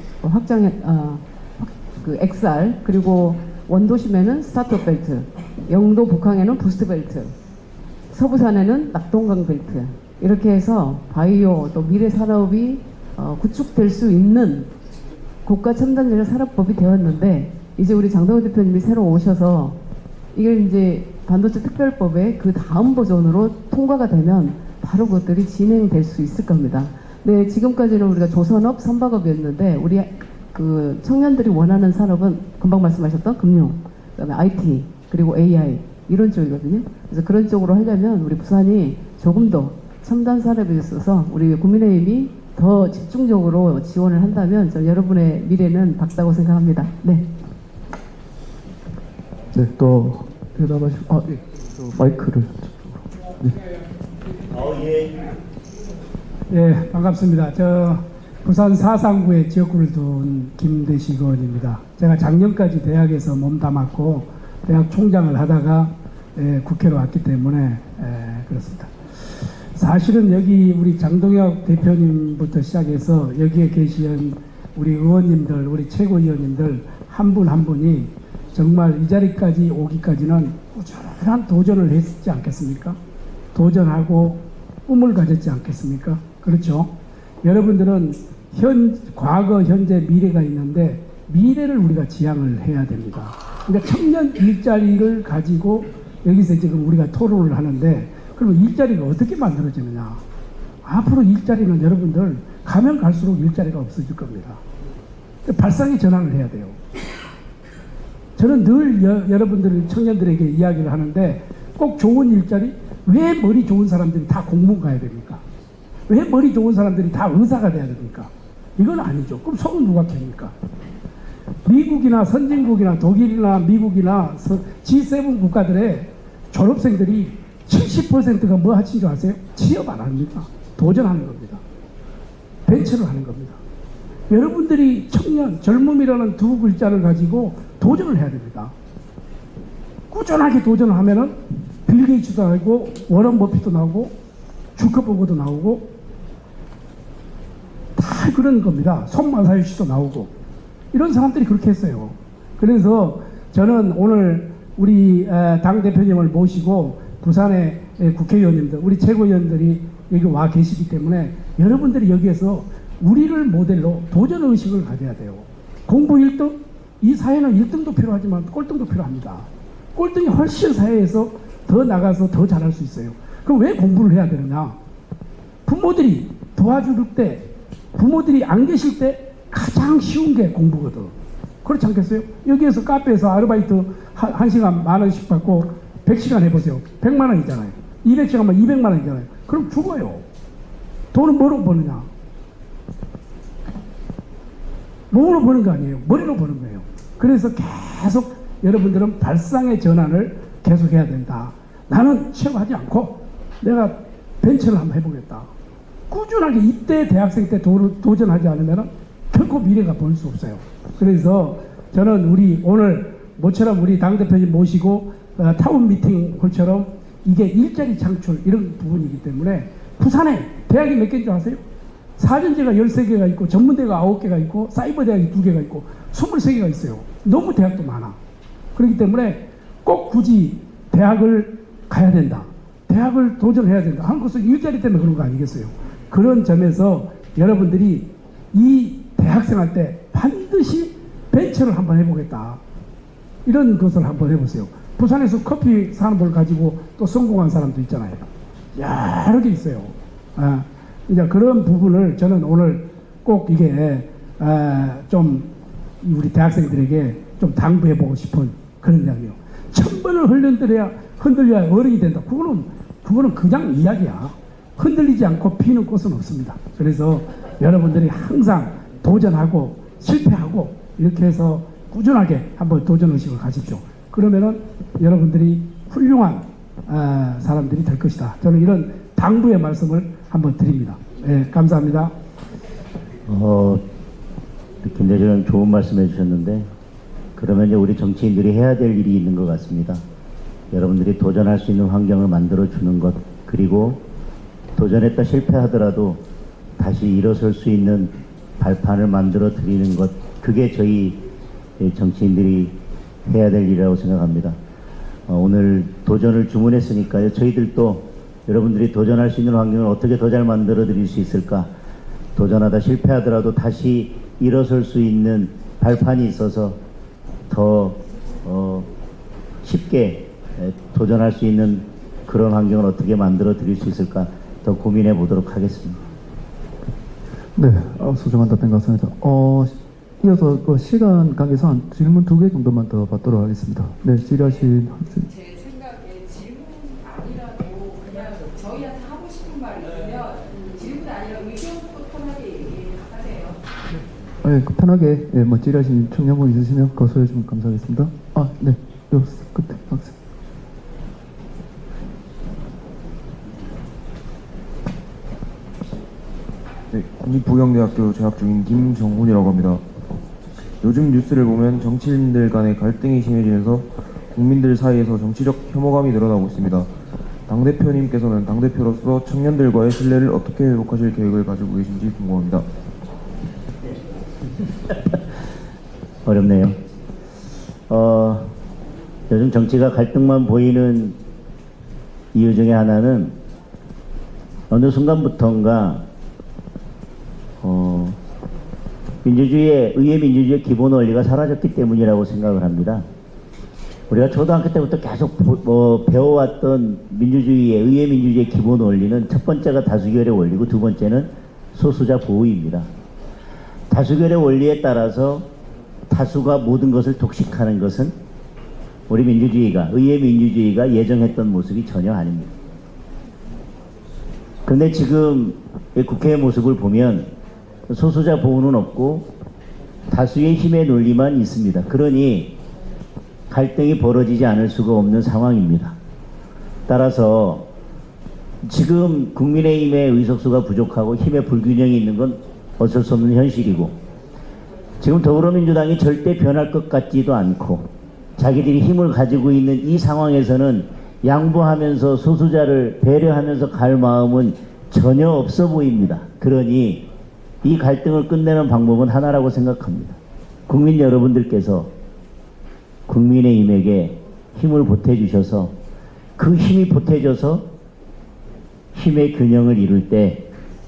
그 XR, 그리고 원도심에는 스타트업 벨트, 영도 북항에는 부스트 벨트, 서부산에는 낙동강 벨트, 이렇게 해서 바이오 또 미래 산업이 구축될 수 있는 국가 첨단 전략 산업법이 되었는데, 이제 우리 장동훈 대표님이 새로 오셔서 이게 이제 반도체 특별법의 그 다음 버전으로 통과가 되면 바로 그것들이 진행될 수 있을 겁니다. 네, 지금까지는 우리가 조선업, 선박업이었는데 우리 그 청년들이 원하는 산업은 금방 말씀하셨던 금융, 그다음에 IT, 그리고 AI 이런 쪽이거든요. 그래서 그런 쪽으로 하려면 우리 부산이 조금 더 첨단 산업에 있어서 우리 국민의힘이 더 집중적으로 지원을 한다면 저 여러분의 미래는 밝다고 생각합니다. 네. 네, 또 대답하시고 마이크를 저쪽으로. 예. 예, 반갑습니다. 부산 사상구에 지역구를 둔 김대식 의원입니다. 제가 작년까지 대학에서 몸담았고 대학 총장을 하다가 국회로 왔기 때문에 그렇습니다. 사실은 여기 우리 장동혁 대표님부터 시작해서 여기에 계신 우리 의원님들, 우리 최고위원님들 한 분 한 분이 정말 이 자리까지 오기까지는 꾸준한 도전을 했지 않겠습니까? 도전하고 꿈을 가졌지 않겠습니까? 그렇죠? 여러분들은 과거, 현재, 미래가 있는데 미래를 우리가 지향을 해야 됩니다. 그러니까 청년 일자리를 가지고 여기서 지금 우리가 토론을 하는데 그러면 일자리가 어떻게 만들어지느냐? 앞으로 일자리는 여러분들 가면 갈수록 일자리가 없어질 겁니다. 발상의 전환을 해야 돼요. 저는 늘 여러분들 청년들에게 이야기를 하는데 꼭 좋은 일자리, 왜 머리 좋은 사람들이 다 공무원 가야 됩니까? 왜 머리 좋은 사람들이 다 의사가 돼야 됩니까? 이건 아니죠. 그럼 속은 누가 캡니까? 미국이나 선진국이나 독일이나 미국이나 G7 국가들의 졸업생들이 70%가 뭐 하신 줄 아세요? 취업 안 합니다. 도전하는 겁니다. 벤처를 하는 겁니다. 여러분들이 청년, 젊음이라는 두 글자를 가지고 도전을 해야 됩니다. 꾸준하게 도전을 하면은 빌 게이츠도 나오고 워런 버핏도 나오고 주커버그도 나오고 다 그런 겁니다. 손만사유 씨도 나오고 이런 사람들이 그렇게 했어요. 그래서 저는 오늘 우리 당대표님을 모시고 부산의 국회의원님들, 우리 최고위원들이 여기 와 계시기 때문에 여러분들이 여기에서 우리를 모델로 도전의식을 가져야 돼요. 공부 1등, 이 사회는 1등도 필요하지만 꼴등도 필요합니다. 꼴등이 훨씬 사회에서 더 나가서 더 잘할 수 있어요. 그럼 왜 공부를 해야 되느냐? 부모들이 도와줄 때, 부모들이 안 계실 때 가장 쉬운 게 공부거든. 그렇지 않겠어요? 여기에서 카페에서 아르바이트 1시간 10,000원씩 받고 100시간 해보세요. 100만 원이잖아요. 200시간만 200만 원이잖아요. 그럼 죽어요. 돈은 뭐로 버느냐? 몸으로 버는 거 아니에요. 머리로 버는 거예요. 그래서 계속 여러분들은 발상의 전환을 계속 해야 된다. 나는 취업하지 않고 내가 벤처를 한번 해보겠다. 꾸준하게 이때 대학생 때 도전하지 않으면 결코 미래가 보일 수 없어요. 그래서 저는 우리 오늘 모처럼 우리 당대표님 모시고 타운 미팅 홀처럼 이게 일자리 창출 이런 부분이기 때문에 부산에 대학이 몇 개인 줄 아세요? 사전제가 13개가 있고 전문대가 9개가 있고 사이버 대학이 2개가 있고 23개가 있어요. 너무 대학도 많아. 그렇기 때문에 꼭 굳이 대학을 가야 된다. 대학을 도전해야 된다. 하는 것은 일자리 때문에 그런 거 아니겠어요? 그런 점에서 여러분들이 이 대학생할 때 반드시 벤처를 한번 해보겠다. 이런 것을 한번 해보세요. 부산에서 커피 산업을 가지고 또 성공한 사람도 있잖아요. 여러 개 있어요. 이제 그런 부분을 저는 오늘 꼭 이게 좀 우리 대학생들에게 좀 당부해보고 싶은 그런 이야기예요. 1000번을 흔들려야 어른이 된다. 그거는 그냥 이야기야. 흔들리지 않고 피는 꽃은 없습니다. 그래서 여러분들이 항상 도전하고 실패하고 이렇게 해서 꾸준하게 한번 도전의식을 가십시오. 그러면은 여러분들이 훌륭한 사람들이 될 것이다. 저는 이런 당부의 말씀을 한번 드립니다. 네, 감사합니다. 김대중 좋은 말씀 해주셨는데 그러면 이제 우리 정치인들이 해야 될 일이 있는 것 같습니다. 여러분들이 도전할 수 있는 환경을 만들어 주는 것, 그리고 도전했다 실패하더라도 다시 일어설 수 있는 발판을 만들어 드리는 것, 그게 저희 정치인들이 해야 될 일이라고 생각합니다. 오늘 도전을 주문했으니까요. 저희들도 여러분들이 도전할 수 있는 환경을 어떻게 더 잘 만들어 드릴 수 있을까? 도전하다 실패하더라도 다시 일어설 수 있는 발판이 있어서 더 쉽게 도전할 수 있는 그런 환경을 어떻게 만들어 드릴 수 있을까? 더 고민해 보도록 하겠습니다. 네, 소중한 답변 감사합니다. 이어서 그 시간 관계상 질문 2개 정도만 더 받도록 하겠습니다. 네, 질의하신 학생. 제 생각에 질문 아니라도 그냥 저희한테 하고 싶은 말이 있으면 질문 아니라 의견부터 편하게 얘기하세요. 네, 편하게 뭐 질의하신 청년분 있으시면 거소해 주면 감사하겠습니다. 네, 요 끝에 학생. 네, 국립부경대학교 재학 중인 김정훈이라고 합니다. 요즘 뉴스를 보면 정치인들 간의 갈등이 심해지면서 국민들 사이에서 정치적 혐오감이 늘어나고 있습니다. 당대표님께서는 당대표로서 청년들과의 신뢰를 어떻게 회복하실 계획을 가지고 계신지 궁금합니다. 어렵네요. 요즘 정치가 갈등만 보이는 이유 중에 하나는 어느 순간부터인가 의회 민주주의의 기본 원리가 사라졌기 때문이라고 생각을 합니다. 우리가 초등학교 때부터 계속 배워왔던 의회 민주주의의 기본 원리는 첫 번째가 다수결의 원리고 두 번째는 소수자 보호입니다. 다수결의 원리에 따라서 다수가 모든 것을 독식하는 것은 우리 의회 민주주의가 예정했던 모습이 전혀 아닙니다. 그런데 지금 국회의 모습을 보면 소수자 보호는 없고 다수의 힘의 논리만 있습니다. 그러니 갈등이 벌어지지 않을 수가 없는 상황입니다. 따라서 지금 국민의힘의 의석수가 부족하고 힘의 불균형이 있는 건 어쩔 수 없는 현실이고, 지금 더불어민주당이 절대 변할 것 같지도 않고 자기들이 힘을 가지고 있는 이 상황에서는 양보하면서 소수자를 배려하면서 갈 마음은 전혀 없어 보입니다. 그러니 이 갈등을 끝내는 방법은 하나라고 생각합니다. 국민 여러분들께서 국민의힘에게 힘을 보태주셔서 그 힘이 보태져서 힘의 균형을 이룰 때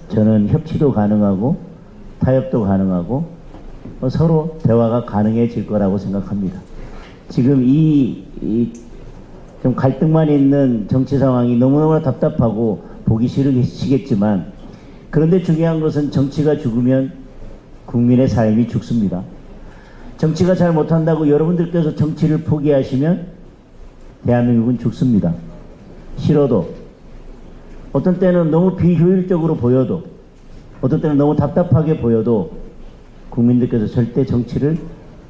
저는 협치도 가능하고 타협도 가능하고 서로 대화가 가능해질 거라고 생각합니다. 지금 좀 갈등만 있는 정치 상황이 너무너무 답답하고 보기 싫으시겠지만, 그런데 중요한 것은 정치가 죽으면 국민의 삶이 죽습니다. 정치가 잘 못한다고 여러분들께서 정치를 포기하시면 대한민국은 죽습니다. 싫어도, 어떤 때는 너무 비효율적으로 보여도, 어떤 때는 너무 답답하게 보여도 국민들께서 절대 정치를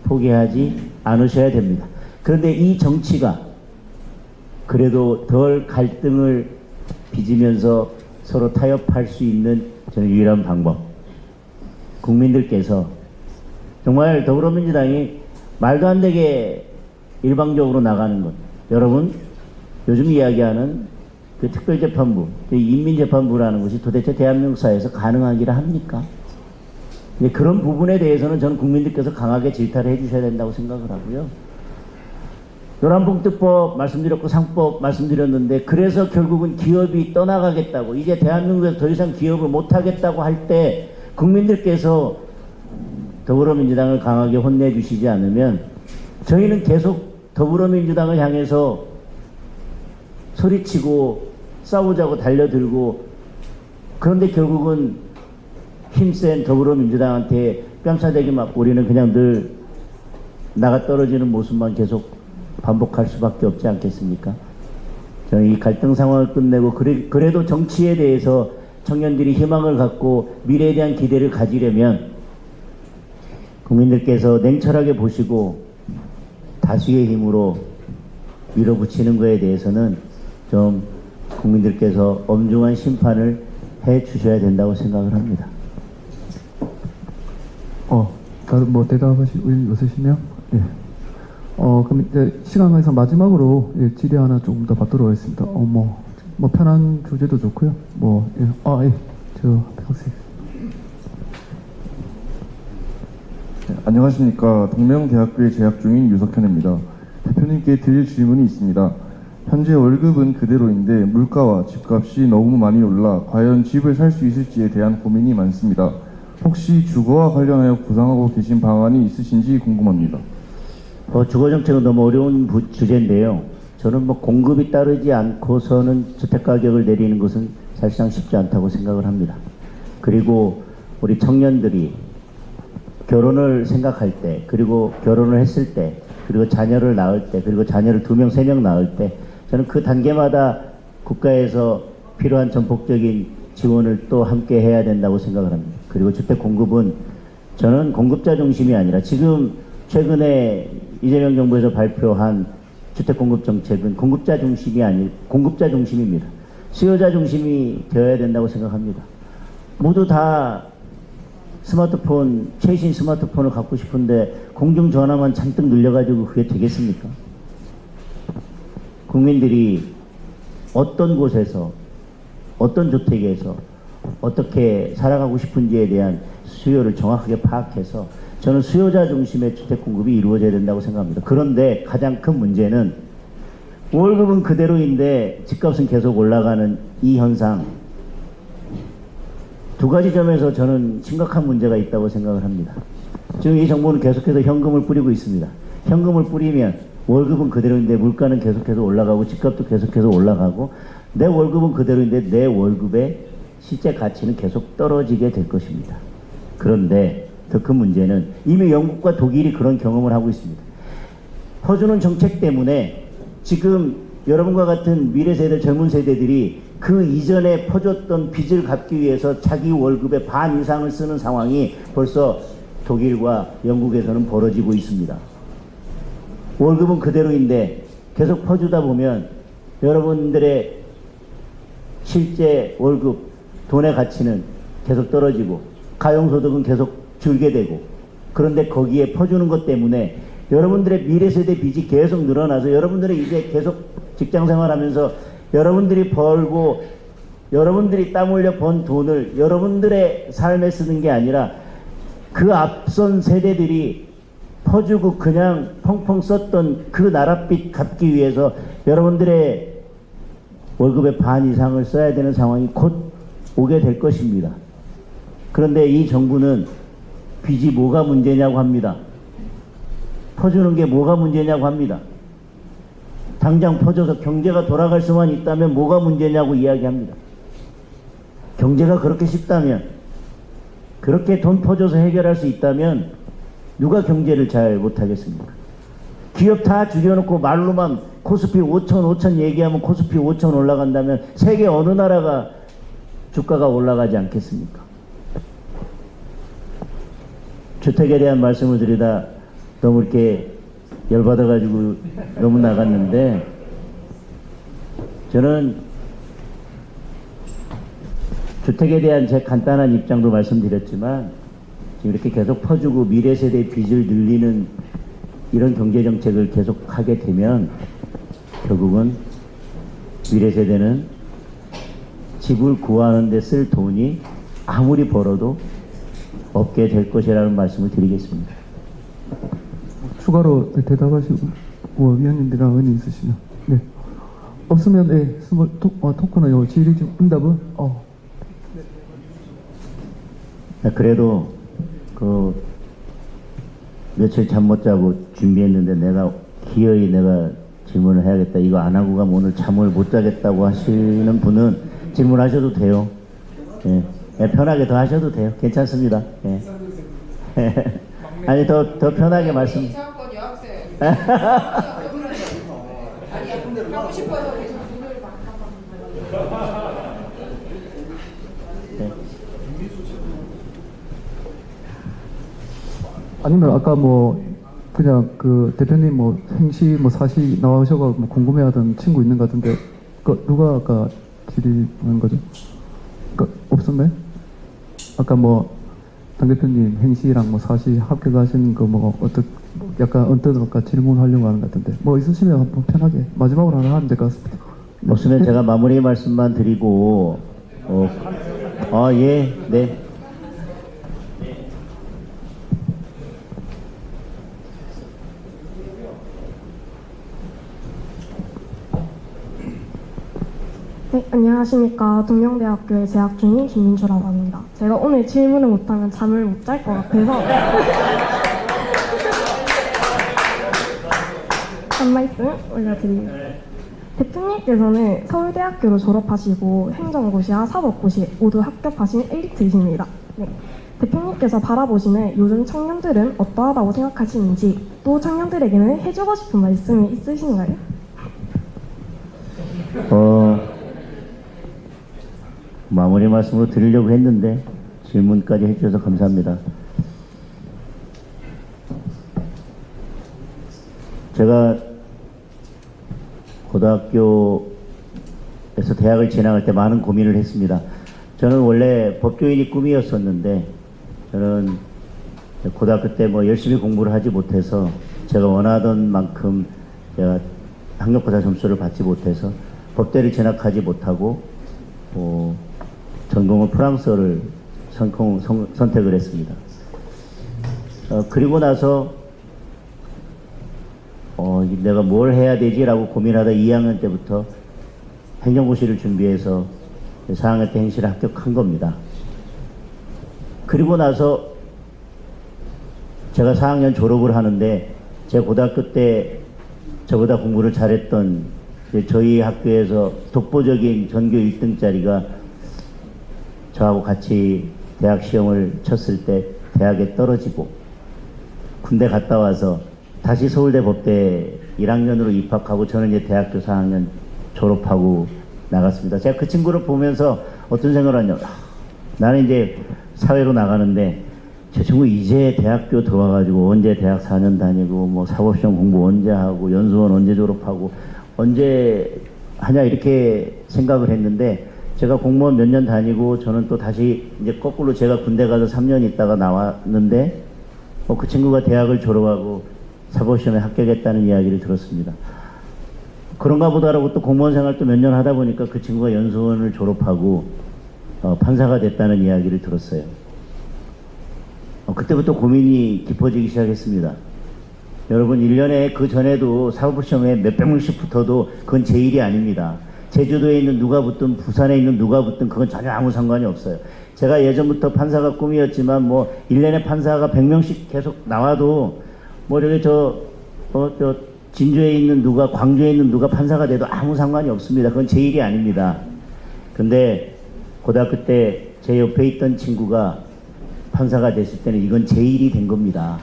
포기하지 않으셔야 됩니다. 그런데 이 정치가 그래도 덜 갈등을 빚으면서 서로 타협할 수 있는 저는 유일한 방법, 국민들께서 정말 더불어민주당이 말도 안 되게 일방적으로 나가는 것, 여러분 요즘 이야기하는 그 특별재판부, 그 인민재판부라는 것이 도대체 대한민국 사회에서 가능하기라 합니까? 근데 그런 부분에 대해서는 저는 국민들께서 강하게 질타를 해주셔야 된다고 생각을 하고요. 노란봉투법 말씀드렸고 상법 말씀드렸는데, 그래서 결국은 기업이 떠나가겠다고, 이제 대한민국에서 더 이상 기업을 못하겠다고 할 때 국민들께서 더불어민주당을 강하게 혼내주시지 않으면 저희는 계속 더불어민주당을 향해서 소리치고 싸우자고 달려들고, 그런데 결국은 힘센 더불어민주당한테 뺨싸대기 맞고 우리는 그냥 늘 나가 떨어지는 모습만 계속 반복할 수밖에 없지 않겠습니까? 저는 이 갈등 상황을 끝내고 그래도 정치에 대해서 청년들이 희망을 갖고 미래에 대한 기대를 가지려면 국민들께서 냉철하게 보시고 다수의 힘으로 밀어붙이는 것에 대해서는 좀 국민들께서 엄중한 심판을 해 주셔야 된다고 생각을 합니다. 다른 뭐 대답하실 의견 있으시면? 예. 그럼 이제 시간 관계상 마지막으로 질의 하나 조금 더 받도록 하겠습니다. 뭐 편한 주제도 좋고요. 저 학생. 네, 안녕하십니까. 동명대학교에 재학 중인 유석현입니다. 대표님께 드릴 질문이 있습니다. 현재 월급은 그대로인데 물가와 집값이 너무 많이 올라 과연 집을 살 수 있을지에 대한 고민이 많습니다. 혹시 주거와 관련하여 구상하고 계신 방안이 있으신지 궁금합니다. 주거정책은 너무 어려운 주제인데요. 저는 공급이 따르지 않고서는 주택가격을 내리는 것은 사실상 쉽지 않다고 생각을 합니다. 그리고 우리 청년들이 결혼을 생각할 때, 그리고 결혼을 했을 때, 그리고 자녀를 낳을 때, 그리고 자녀를 2명, 3명 낳을 때, 저는 그 단계마다 국가에서 필요한 전폭적인 지원을 또 함께 해야 된다고 생각을 합니다. 그리고 주택 공급은 저는 공급자 중심이 아니라 지금 최근에 이재명 정부에서 발표한 주택 공급 정책은 공급자 중심입니다. 수요자 중심이 되어야 된다고 생각합니다. 모두 다 스마트폰, 최신 스마트폰을 갖고 싶은데 공중전화만 잔뜩 늘려가지고 그게 되겠습니까? 국민들이 어떤 곳에서, 어떤 주택에서 어떻게 살아가고 싶은지에 대한 수요를 정확하게 파악해서 저는 수요자 중심의 주택 공급이 이루어져야 된다고 생각합니다. 그런데 가장 큰 문제는 월급은 그대로인데 집값은 계속 올라가는 이 현상, 두 가지 점에서 저는 심각한 문제가 있다고 생각을 합니다. 지금 이 정부는 계속해서 현금을 뿌리고 있습니다. 현금을 뿌리면 월급은 그대로인데 물가는 계속해서 올라가고 집값도 계속해서 올라가고 내 월급은 그대로인데 내 월급의 실제 가치는 계속 떨어지게 될 것입니다. 그런데 더 큰 문제는 이미 영국과 독일이 그런 경험을 하고 있습니다. 퍼주는 정책 때문에 지금 여러분과 같은 미래 세대, 젊은 세대들이 그 이전에 퍼줬던 빚을 갚기 위해서 자기 월급의 반 이상을 쓰는 상황이 벌써 독일과 영국에서는 벌어지고 있습니다. 월급은 그대로인데 계속 퍼주다 보면 여러분들의 실제 월급, 돈의 가치는 계속 떨어지고 가용소득은 계속 줄게 되고, 그런데 거기에 퍼주는 것 때문에 여러분들의 미래 세대 빚이 계속 늘어나서 여러분들이 이제 계속 직장생활하면서 여러분들이 벌고 여러분들이 땀 흘려 번 돈을 여러분들의 삶에 쓰는 게 아니라 그 앞선 세대들이 퍼주고 그냥 펑펑 썼던 그 나랏빚 갚기 위해서 여러분들의 월급의 반 이상을 써야 되는 상황이 곧 오게 될 것입니다. 그런데 이 정부는 빚이 뭐가 문제냐고 합니다. 퍼주는 게 뭐가 문제냐고 합니다. 당장 퍼져서 경제가 돌아갈 수만 있다면 뭐가 문제냐고 이야기합니다. 경제가 그렇게 쉽다면, 그렇게 돈 퍼줘서 해결할 수 있다면 누가 경제를 잘 못하겠습니까? 기업 다 죽여놓고 말로만 코스피 5천 얘기하면 코스피 5천 올라간다면 세계 어느 나라가 주가가 올라가지 않겠습니까? 주택에 대한 말씀을 드리다 너무 이렇게 열받아가지고 너무 나갔는데, 저는 주택에 대한 제 간단한 입장도 말씀드렸지만 지금 이렇게 계속 퍼주고 미래 세대의 빚을 늘리는 이런 경제정책을 계속 하게 되면 결국은 미래 세대는 집을 구하는 데 쓸 돈이 아무리 벌어도 없게 될 것이라는 말씀을 드리겠습니다. 추가로 대답하시고 위원님들이랑 의견 있으시면. 네. 없으면 네, 토크나요. 질의 중 응답은 그래도 그 며칠 잠 못 자고 준비했는데 내가 기어이 내가 질문을 해야겠다, 이거 안 하고 가면 오늘 잠을 못 자겠다고 하시는 분은 질문하셔도 돼요. 예. 예, 편하게 더 하셔도 돼요. 괜찮습니다. 예. 아니 더 편하게 말씀. 이상권 여학생. 아니 하고 싶어서 계속 눈을 막. 네. 아니면 아까 뭐 그냥 그 대표님 뭐 행시 뭐 사시 나오셔가 뭐 궁금해하던 친구 있는 것 같은데 그 누가 아까 질의하는 거죠? 그 없었나요? 아까 뭐 당 대표님 행시랑 뭐 사시 합격하신 거 뭐 어떻게 약간 언뜻 아까 질문하려고 하는 것 같은데 뭐 있으시면 한번 편하게 마지막으로 하나 하면 될 것 같습니다. 없으면 제가 마무리 말씀만 드리고 예, 네. 네, 안녕하십니까. 동명대학교에 재학 중인 김민주라고 합니다. 제가 오늘 질문을 못하면 잠을 못 잘 것 같아서 한 말씀 올려드립니다. 대표님께서는 서울대학교로 졸업하시고 행정고시와 사법고시 모두 합격하신 엘리트이십니다. 네. 대표님께서 바라보시는 요즘 청년들은 어떠하다고 생각하시는지, 또 청년들에게는 해주고 싶은 말씀이 있으신가요? 마무리 말씀으로 드리려고 했는데 질문까지 해주셔서 감사합니다. 제가 고등학교에서 대학을 진학할 때 많은 고민을 했습니다. 저는 원래 법조인이 꿈이었었는데 저는 고등학교 때 뭐 열심히 공부를 하지 못해서 제가 원하던 만큼 제가 학력고사 점수를 받지 못해서 법대를 진학하지 못하고 전공은 프랑스어를 선택을 했습니다. 그리고 나서 내가 뭘 해야 되지라고 고민하다 2학년 때부터 행정고시를 준비해서 4학년 때 행시를 합격한 겁니다. 그리고 나서 제가 4학년 졸업을 하는데 제 고등학교 때 저보다 공부를 잘했던 저희 학교에서 독보적인 전교 1등짜리가 저하고 같이 대학 시험을 쳤을 때 대학에 떨어지고 군대 갔다 와서 다시 서울대 법대 1학년으로 입학하고 저는 이제 대학교 4학년 졸업하고 나갔습니다. 제가 그 친구를 보면서 어떤 생각을 하냐면 나는 이제 사회로 나가는데 저 친구 이제 대학교 들어와가지고 언제 대학 4년 다니고 뭐 사법시험 공부 언제 하고 연수원 언제 졸업하고 언제 하냐 이렇게 생각을 했는데 제가 공무원 몇 년 다니고 저는 또 다시 이제 거꾸로 제가 군대 가서 3년 있다가 나왔는데 그 친구가 대학을 졸업하고 사법시험에 합격했다는 이야기를 들었습니다. 그런가 보다라고 또 공무원 생활도 몇 년 하다 보니까 그 친구가 연수원을 졸업하고 판사가 됐다는 이야기를 들었어요. 그때부터 고민이 깊어지기 시작했습니다. 여러분 1년에 그 전에도 사법시험에 몇백 명씩 붙어도 그건 제 일이 아닙니다. 제주도에 있는 누가 붙든 부산에 있는 누가 붙든 그건 전혀 아무 상관이 없어요. 제가 예전부터 판사가 꿈이었지만 뭐 1년에 판사가 100명씩 계속 나와도 뭐 이렇게 저 진주에 있는 누가 광주에 있는 누가 판사가 돼도 아무 상관이 없습니다. 그건 제 일이 아닙니다. 근데 고등학교 때 제 옆에 있던 친구가 판사가 됐을 때는 이건 제 일이 된 겁니다.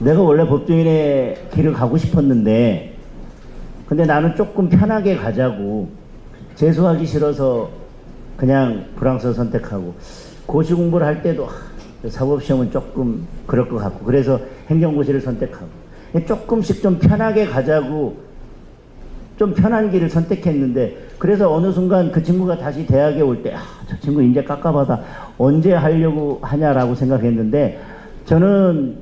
내가 원래 법조인의 길을 가고 싶었는데 근데 나는 조금 편하게 가자고 재수하기 싫어서 그냥 프랑스어 선택하고 고시 공부를 할 때도 사법시험은 조금 그럴 것 같고 그래서 행정고시를 선택하고 조금씩 좀 편하게 가자고 좀 편한 길을 선택했는데 그래서 어느 순간 그 친구가 다시 대학에 올 때 저 친구 이제 깝깝하다 언제 하려고 하냐라고 생각했는데 저는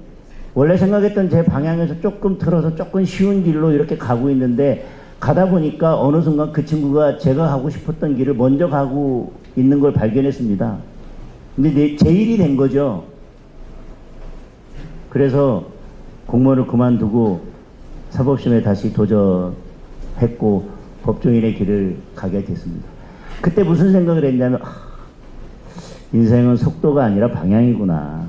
원래 생각했던 제 방향에서 조금 틀어서 조금 쉬운 길로 이렇게 가고 있는데 가다 보니까 어느 순간 그 친구가 제가 하고 싶었던 길을 먼저 가고 있는 걸 발견했습니다. 근데 제 일이 된 거죠. 그래서 공무원을 그만두고 사법시험에 다시 도전했고 법조인의 길을 가게 됐습니다. 그때 무슨 생각을 했냐면 인생은 속도가 아니라 방향이구나.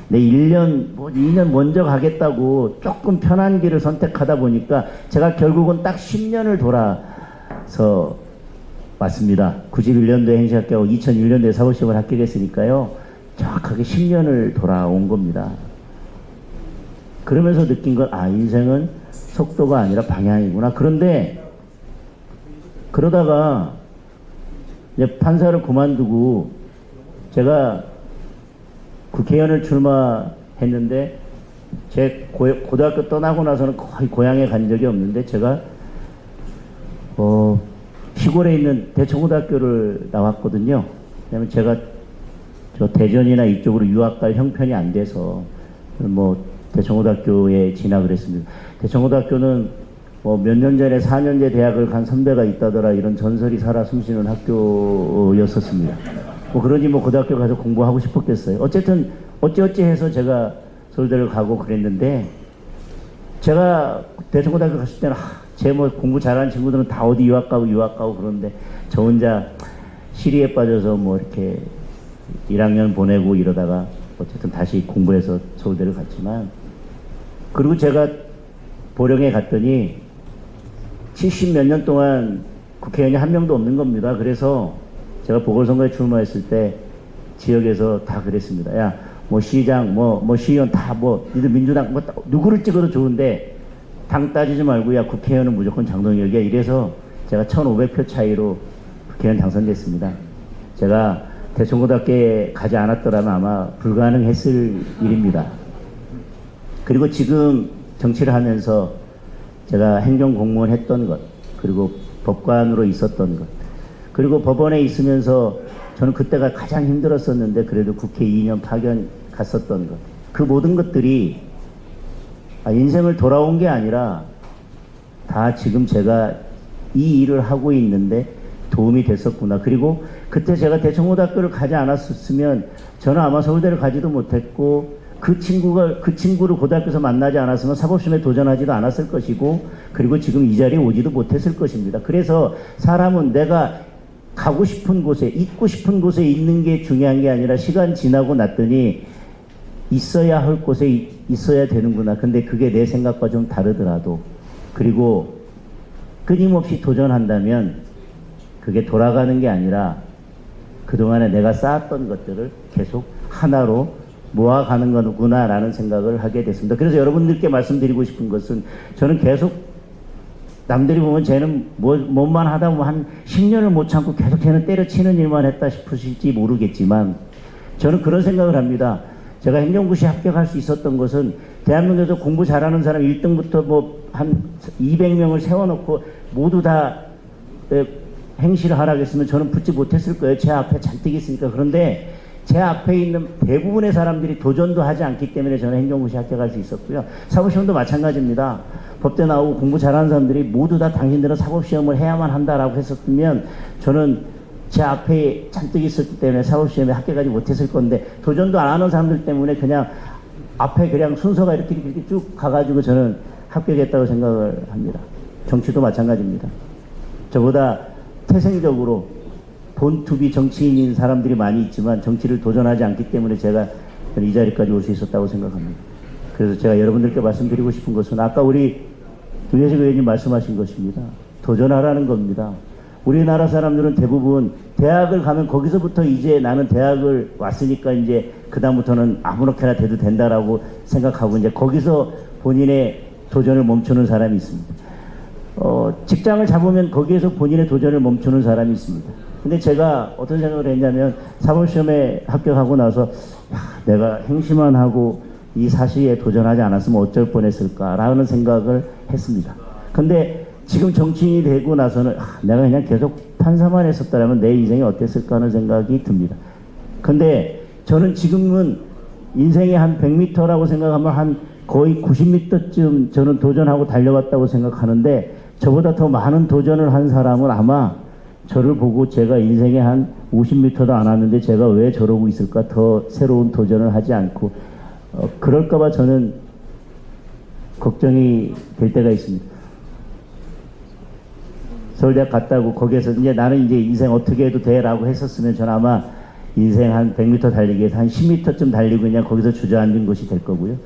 내 1년, 2년 먼저 가겠다고 조금 편한 길을 선택하다 보니까 제가 결국은 딱 10년을 돌아서 왔습니다. 91년도에 행시합격하고 2001년도에 사법시험을 합격했으니까요. 정확하게 10년을 돌아온 겁니다. 그러면서 느낀 건 인생은 속도가 아니라 방향이구나. 그런데 그러다가 이제 판사를 그만두고 제가 국회의원을 출마했는데 제 고등학교 떠나고 나서는 거의 고향에 간 적이 없는데 제가 시골에 있는 대청고등학교를 나왔거든요. 왜냐면 제가 저 대전이나 이쪽으로 유학 갈 형편이 안 돼서 뭐 대청고등학교에 진학을 했습니다. 대청고등학교는 뭐 몇 년 전에 4년제 대학을 간 선배가 있다더라 이런 전설이 살아 숨쉬는 학교였었습니다. 뭐 그러니 뭐 고등학교 가서 공부하고 싶었겠어요. 어쨌든 어찌어찌 해서 제가 서울대를 가고 그랬는데 제가 대청고등학교 갔을 때는 제 뭐 공부 잘하는 친구들은 다 어디 유학 가고 그러는데 저 혼자 시리에 빠져서 뭐 이렇게 1학년 보내고 이러다가 어쨌든 다시 공부해서 서울대를 갔지만 그리고 제가 보령에 갔더니 70몇 년 동안 국회의원이 한 명도 없는 겁니다. 그래서 제가 보궐선거에 출마했을 때 지역에서 다 그랬습니다. 야, 뭐 시장, 뭐 시의원 다 뭐 니들 민주당 뭐 누구를 찍어도 좋은데 당 따지지 말고 야 국회의원은 무조건 장동혁이야. 이래서 제가 1,500표 차이로 국회의원 당선됐습니다. 제가 대청고등학교에 가지 않았더라면 아마 불가능했을 일입니다. 그리고 지금 정치를 하면서 제가 행정공무원 했던 것 그리고 법관으로 있었던 것 그리고 법원에 있으면서 저는 그때가 가장 힘들었었는데 그래도 국회 2년 파견 갔었던 것. 그 모든 것들이 인생을 돌아온 게 아니라 다 지금 제가 이 일을 하고 있는데 도움이 됐었구나. 그리고 그때 제가 대청고등학교를 가지 않았으면 저는 아마 서울대를 가지도 못했고 그 친구를 고등학교에서 만나지 않았으면 사법시험에 도전하지도 않았을 것이고 그리고 지금 이 자리에 오지도 못했을 것입니다. 그래서 사람은 내가 가고 싶은 곳에 있고 싶은 곳에 있는 게 중요한 게 아니라 시간 지나고 났더니 있어야 할 곳에 있어야 되는구나. 근데 그게 내 생각과 좀 다르더라도 그리고 끊임없이 도전한다면 그게 돌아가는 게 아니라 그동안에 내가 쌓았던 것들을 계속 하나로 모아가는 거구나 라는 생각을 하게 됐습니다. 그래서 여러분들께 말씀드리고 싶은 것은 저는 계속 남들이 보면 쟤는 뭐만 하다 보면 한 10년을 못 참고 계속 쟤는 때려치는 일만 했다 싶으실지 모르겠지만 저는 그런 생각을 합니다. 제가 행정고시 합격할 수 있었던 것은 대한민국에서 공부 잘하는 사람 1등부터 뭐 한 200명을 세워놓고 모두 다 행시를 하라고 했으면 저는 붙지 못했을 거예요. 제 앞에 잔뜩 있으니까. 그런데 제 앞에 있는 대부분의 사람들이 도전도 하지 않기 때문에 저는 행정고시 합격할 수 있었고요. 사법시험도 마찬가지입니다. 법대 나오고 공부 잘하는 사람들이 모두 다 당신들은 사법시험을 해야만 한다라고 했었으면 저는 제 앞에 잔뜩 있었기 때문에 사법시험에 합격하지 못했을 건데 도전도 안 하는 사람들 때문에 그냥 앞에 그냥 순서가 이렇게 쭉 가가지고 저는 합격했다고 생각을 합니다. 정치도 마찬가지입니다. 저보다 태생적으로 본투비 정치인인 사람들이 많이 있지만 정치를 도전하지 않기 때문에 제가 이 자리까지 올 수 있었다고 생각합니다. 그래서 제가 여러분들께 말씀드리고 싶은 것은 아까 우리 김혜식 의원님 말씀하신 것입니다. 도전하라는 겁니다. 우리나라 사람들은 대부분 대학을 가면 거기서부터 이제 나는 대학을 왔으니까 이제 그다음부터는 아무렇게나 돼도 된다라고 생각하고 이제 거기서 본인의 도전을 멈추는 사람이 있습니다. 직장을 잡으면 거기에서 본인의 도전을 멈추는 사람이 있습니다. 근데 제가 어떤 생각을 했냐면 사법시험에 합격하고 나서 내가 행시만 하고 이 사시에 도전하지 않았으면 어쩔 뻔했을까라는 생각을 했습니다. 근데 지금 정치인이 되고 나서는 내가 그냥 계속 판사만 했었다면 내 인생이 어땠을까 하는 생각이 듭니다. 근데 저는 지금은 인생이 한 100m라고 생각하면 한 거의 90m쯤 저는 도전하고 달려왔다고 생각하는데 저보다 더 많은 도전을 한 사람은 아마 저를 보고 제가 인생에 한 50m도 안 왔는데 제가 왜 저러고 있을까 더 새로운 도전을 하지 않고 그럴까봐 저는 걱정이 될 때가 있습니다. 서울대학 갔다고 거기에서 이제 나는 이제 인생 어떻게 해도 돼라고 했었으면 저는 아마 인생 한 100m 달리기에서 한 10m쯤 달리고 그냥 거기서 주저앉은 것이 될 거고요.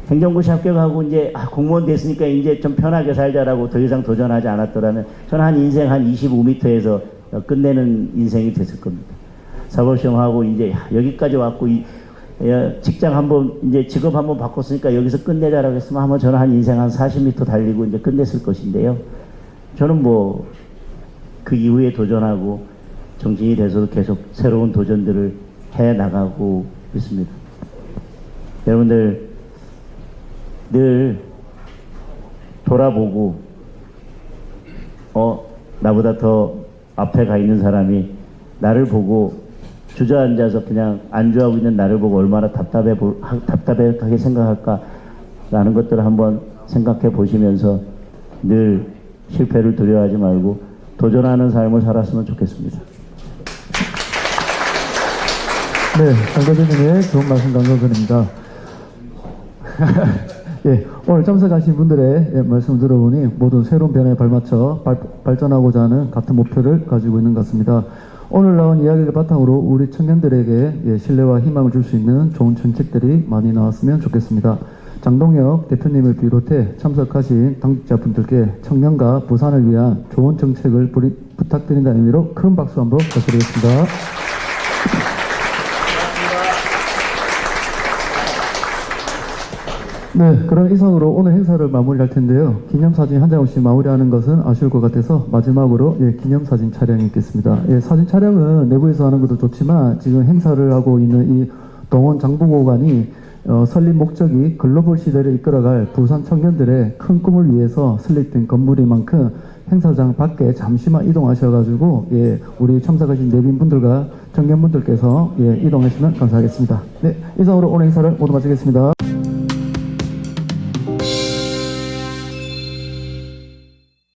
행정고시 합격하고 이제 공무원 됐으니까 이제 좀 편하게 살자라고 더 이상 도전하지 않았더라면 저는 한 인생 한 25m에서 끝내는 인생이 됐을 겁니다. 사법시험하고 이제 여기까지 왔고 직장 한번 이제 직업 한번 바꿨으니까 여기서 끝내자라고 했으면 아마 저는 한 인생 한 40m 달리고 이제 끝냈을 것인데요. 저는 뭐 그 이후에 도전하고 정치인이 돼서도 계속 새로운 도전들을 해 나가고 있습니다. 여러분들 늘 돌아보고 나보다 더 앞에 가 있는 사람이 나를 보고 주저앉아서 그냥 안주하고 있는 나를 보고 얼마나 답답하게 생각할까라는 것들을 한번 생각해 보시면서 늘 실패를 두려워하지 말고 도전하는 삶을 살았으면 좋겠습니다. 네, 장 대표님의 좋은 말씀 감사드립니다. 예, 오늘 참석하신 분들의 말씀 들어보니 모두 새로운 변화에 발맞춰 발전하고자 하는 같은 목표를 가지고 있는 것 같습니다. 오늘 나온 이야기를 바탕으로 우리 청년들에게 신뢰와 희망을 줄 수 있는 좋은 정책들이 많이 나왔으면 좋겠습니다. 장동혁 대표님을 비롯해 참석하신 당직자분들께 청년과 부산을 위한 좋은 정책을 부탁드린다는 의미로 큰 박수 한번 부탁드리겠습니다. 네, 그럼 이상으로 오늘 행사를 마무리할 텐데요. 기념사진 한 장 없이 마무리하는 것은 아쉬울 것 같아서 마지막으로 기념사진 촬영이 있겠습니다. 사진 촬영은 내부에서 하는 것도 좋지만 지금 행사를 하고 있는 이 동원 장부고관이 설립 목적이 글로벌 시대를 이끌어갈 부산 청년들의 큰 꿈을 위해서 설립된 건물인 만큼 행사장 밖에 잠시만 이동하셔가지고 우리 참석하신 내빈분들과 청년분들께서 이동하시면 감사하겠습니다. 네, 이상으로 오늘 행사를 모두 마치겠습니다.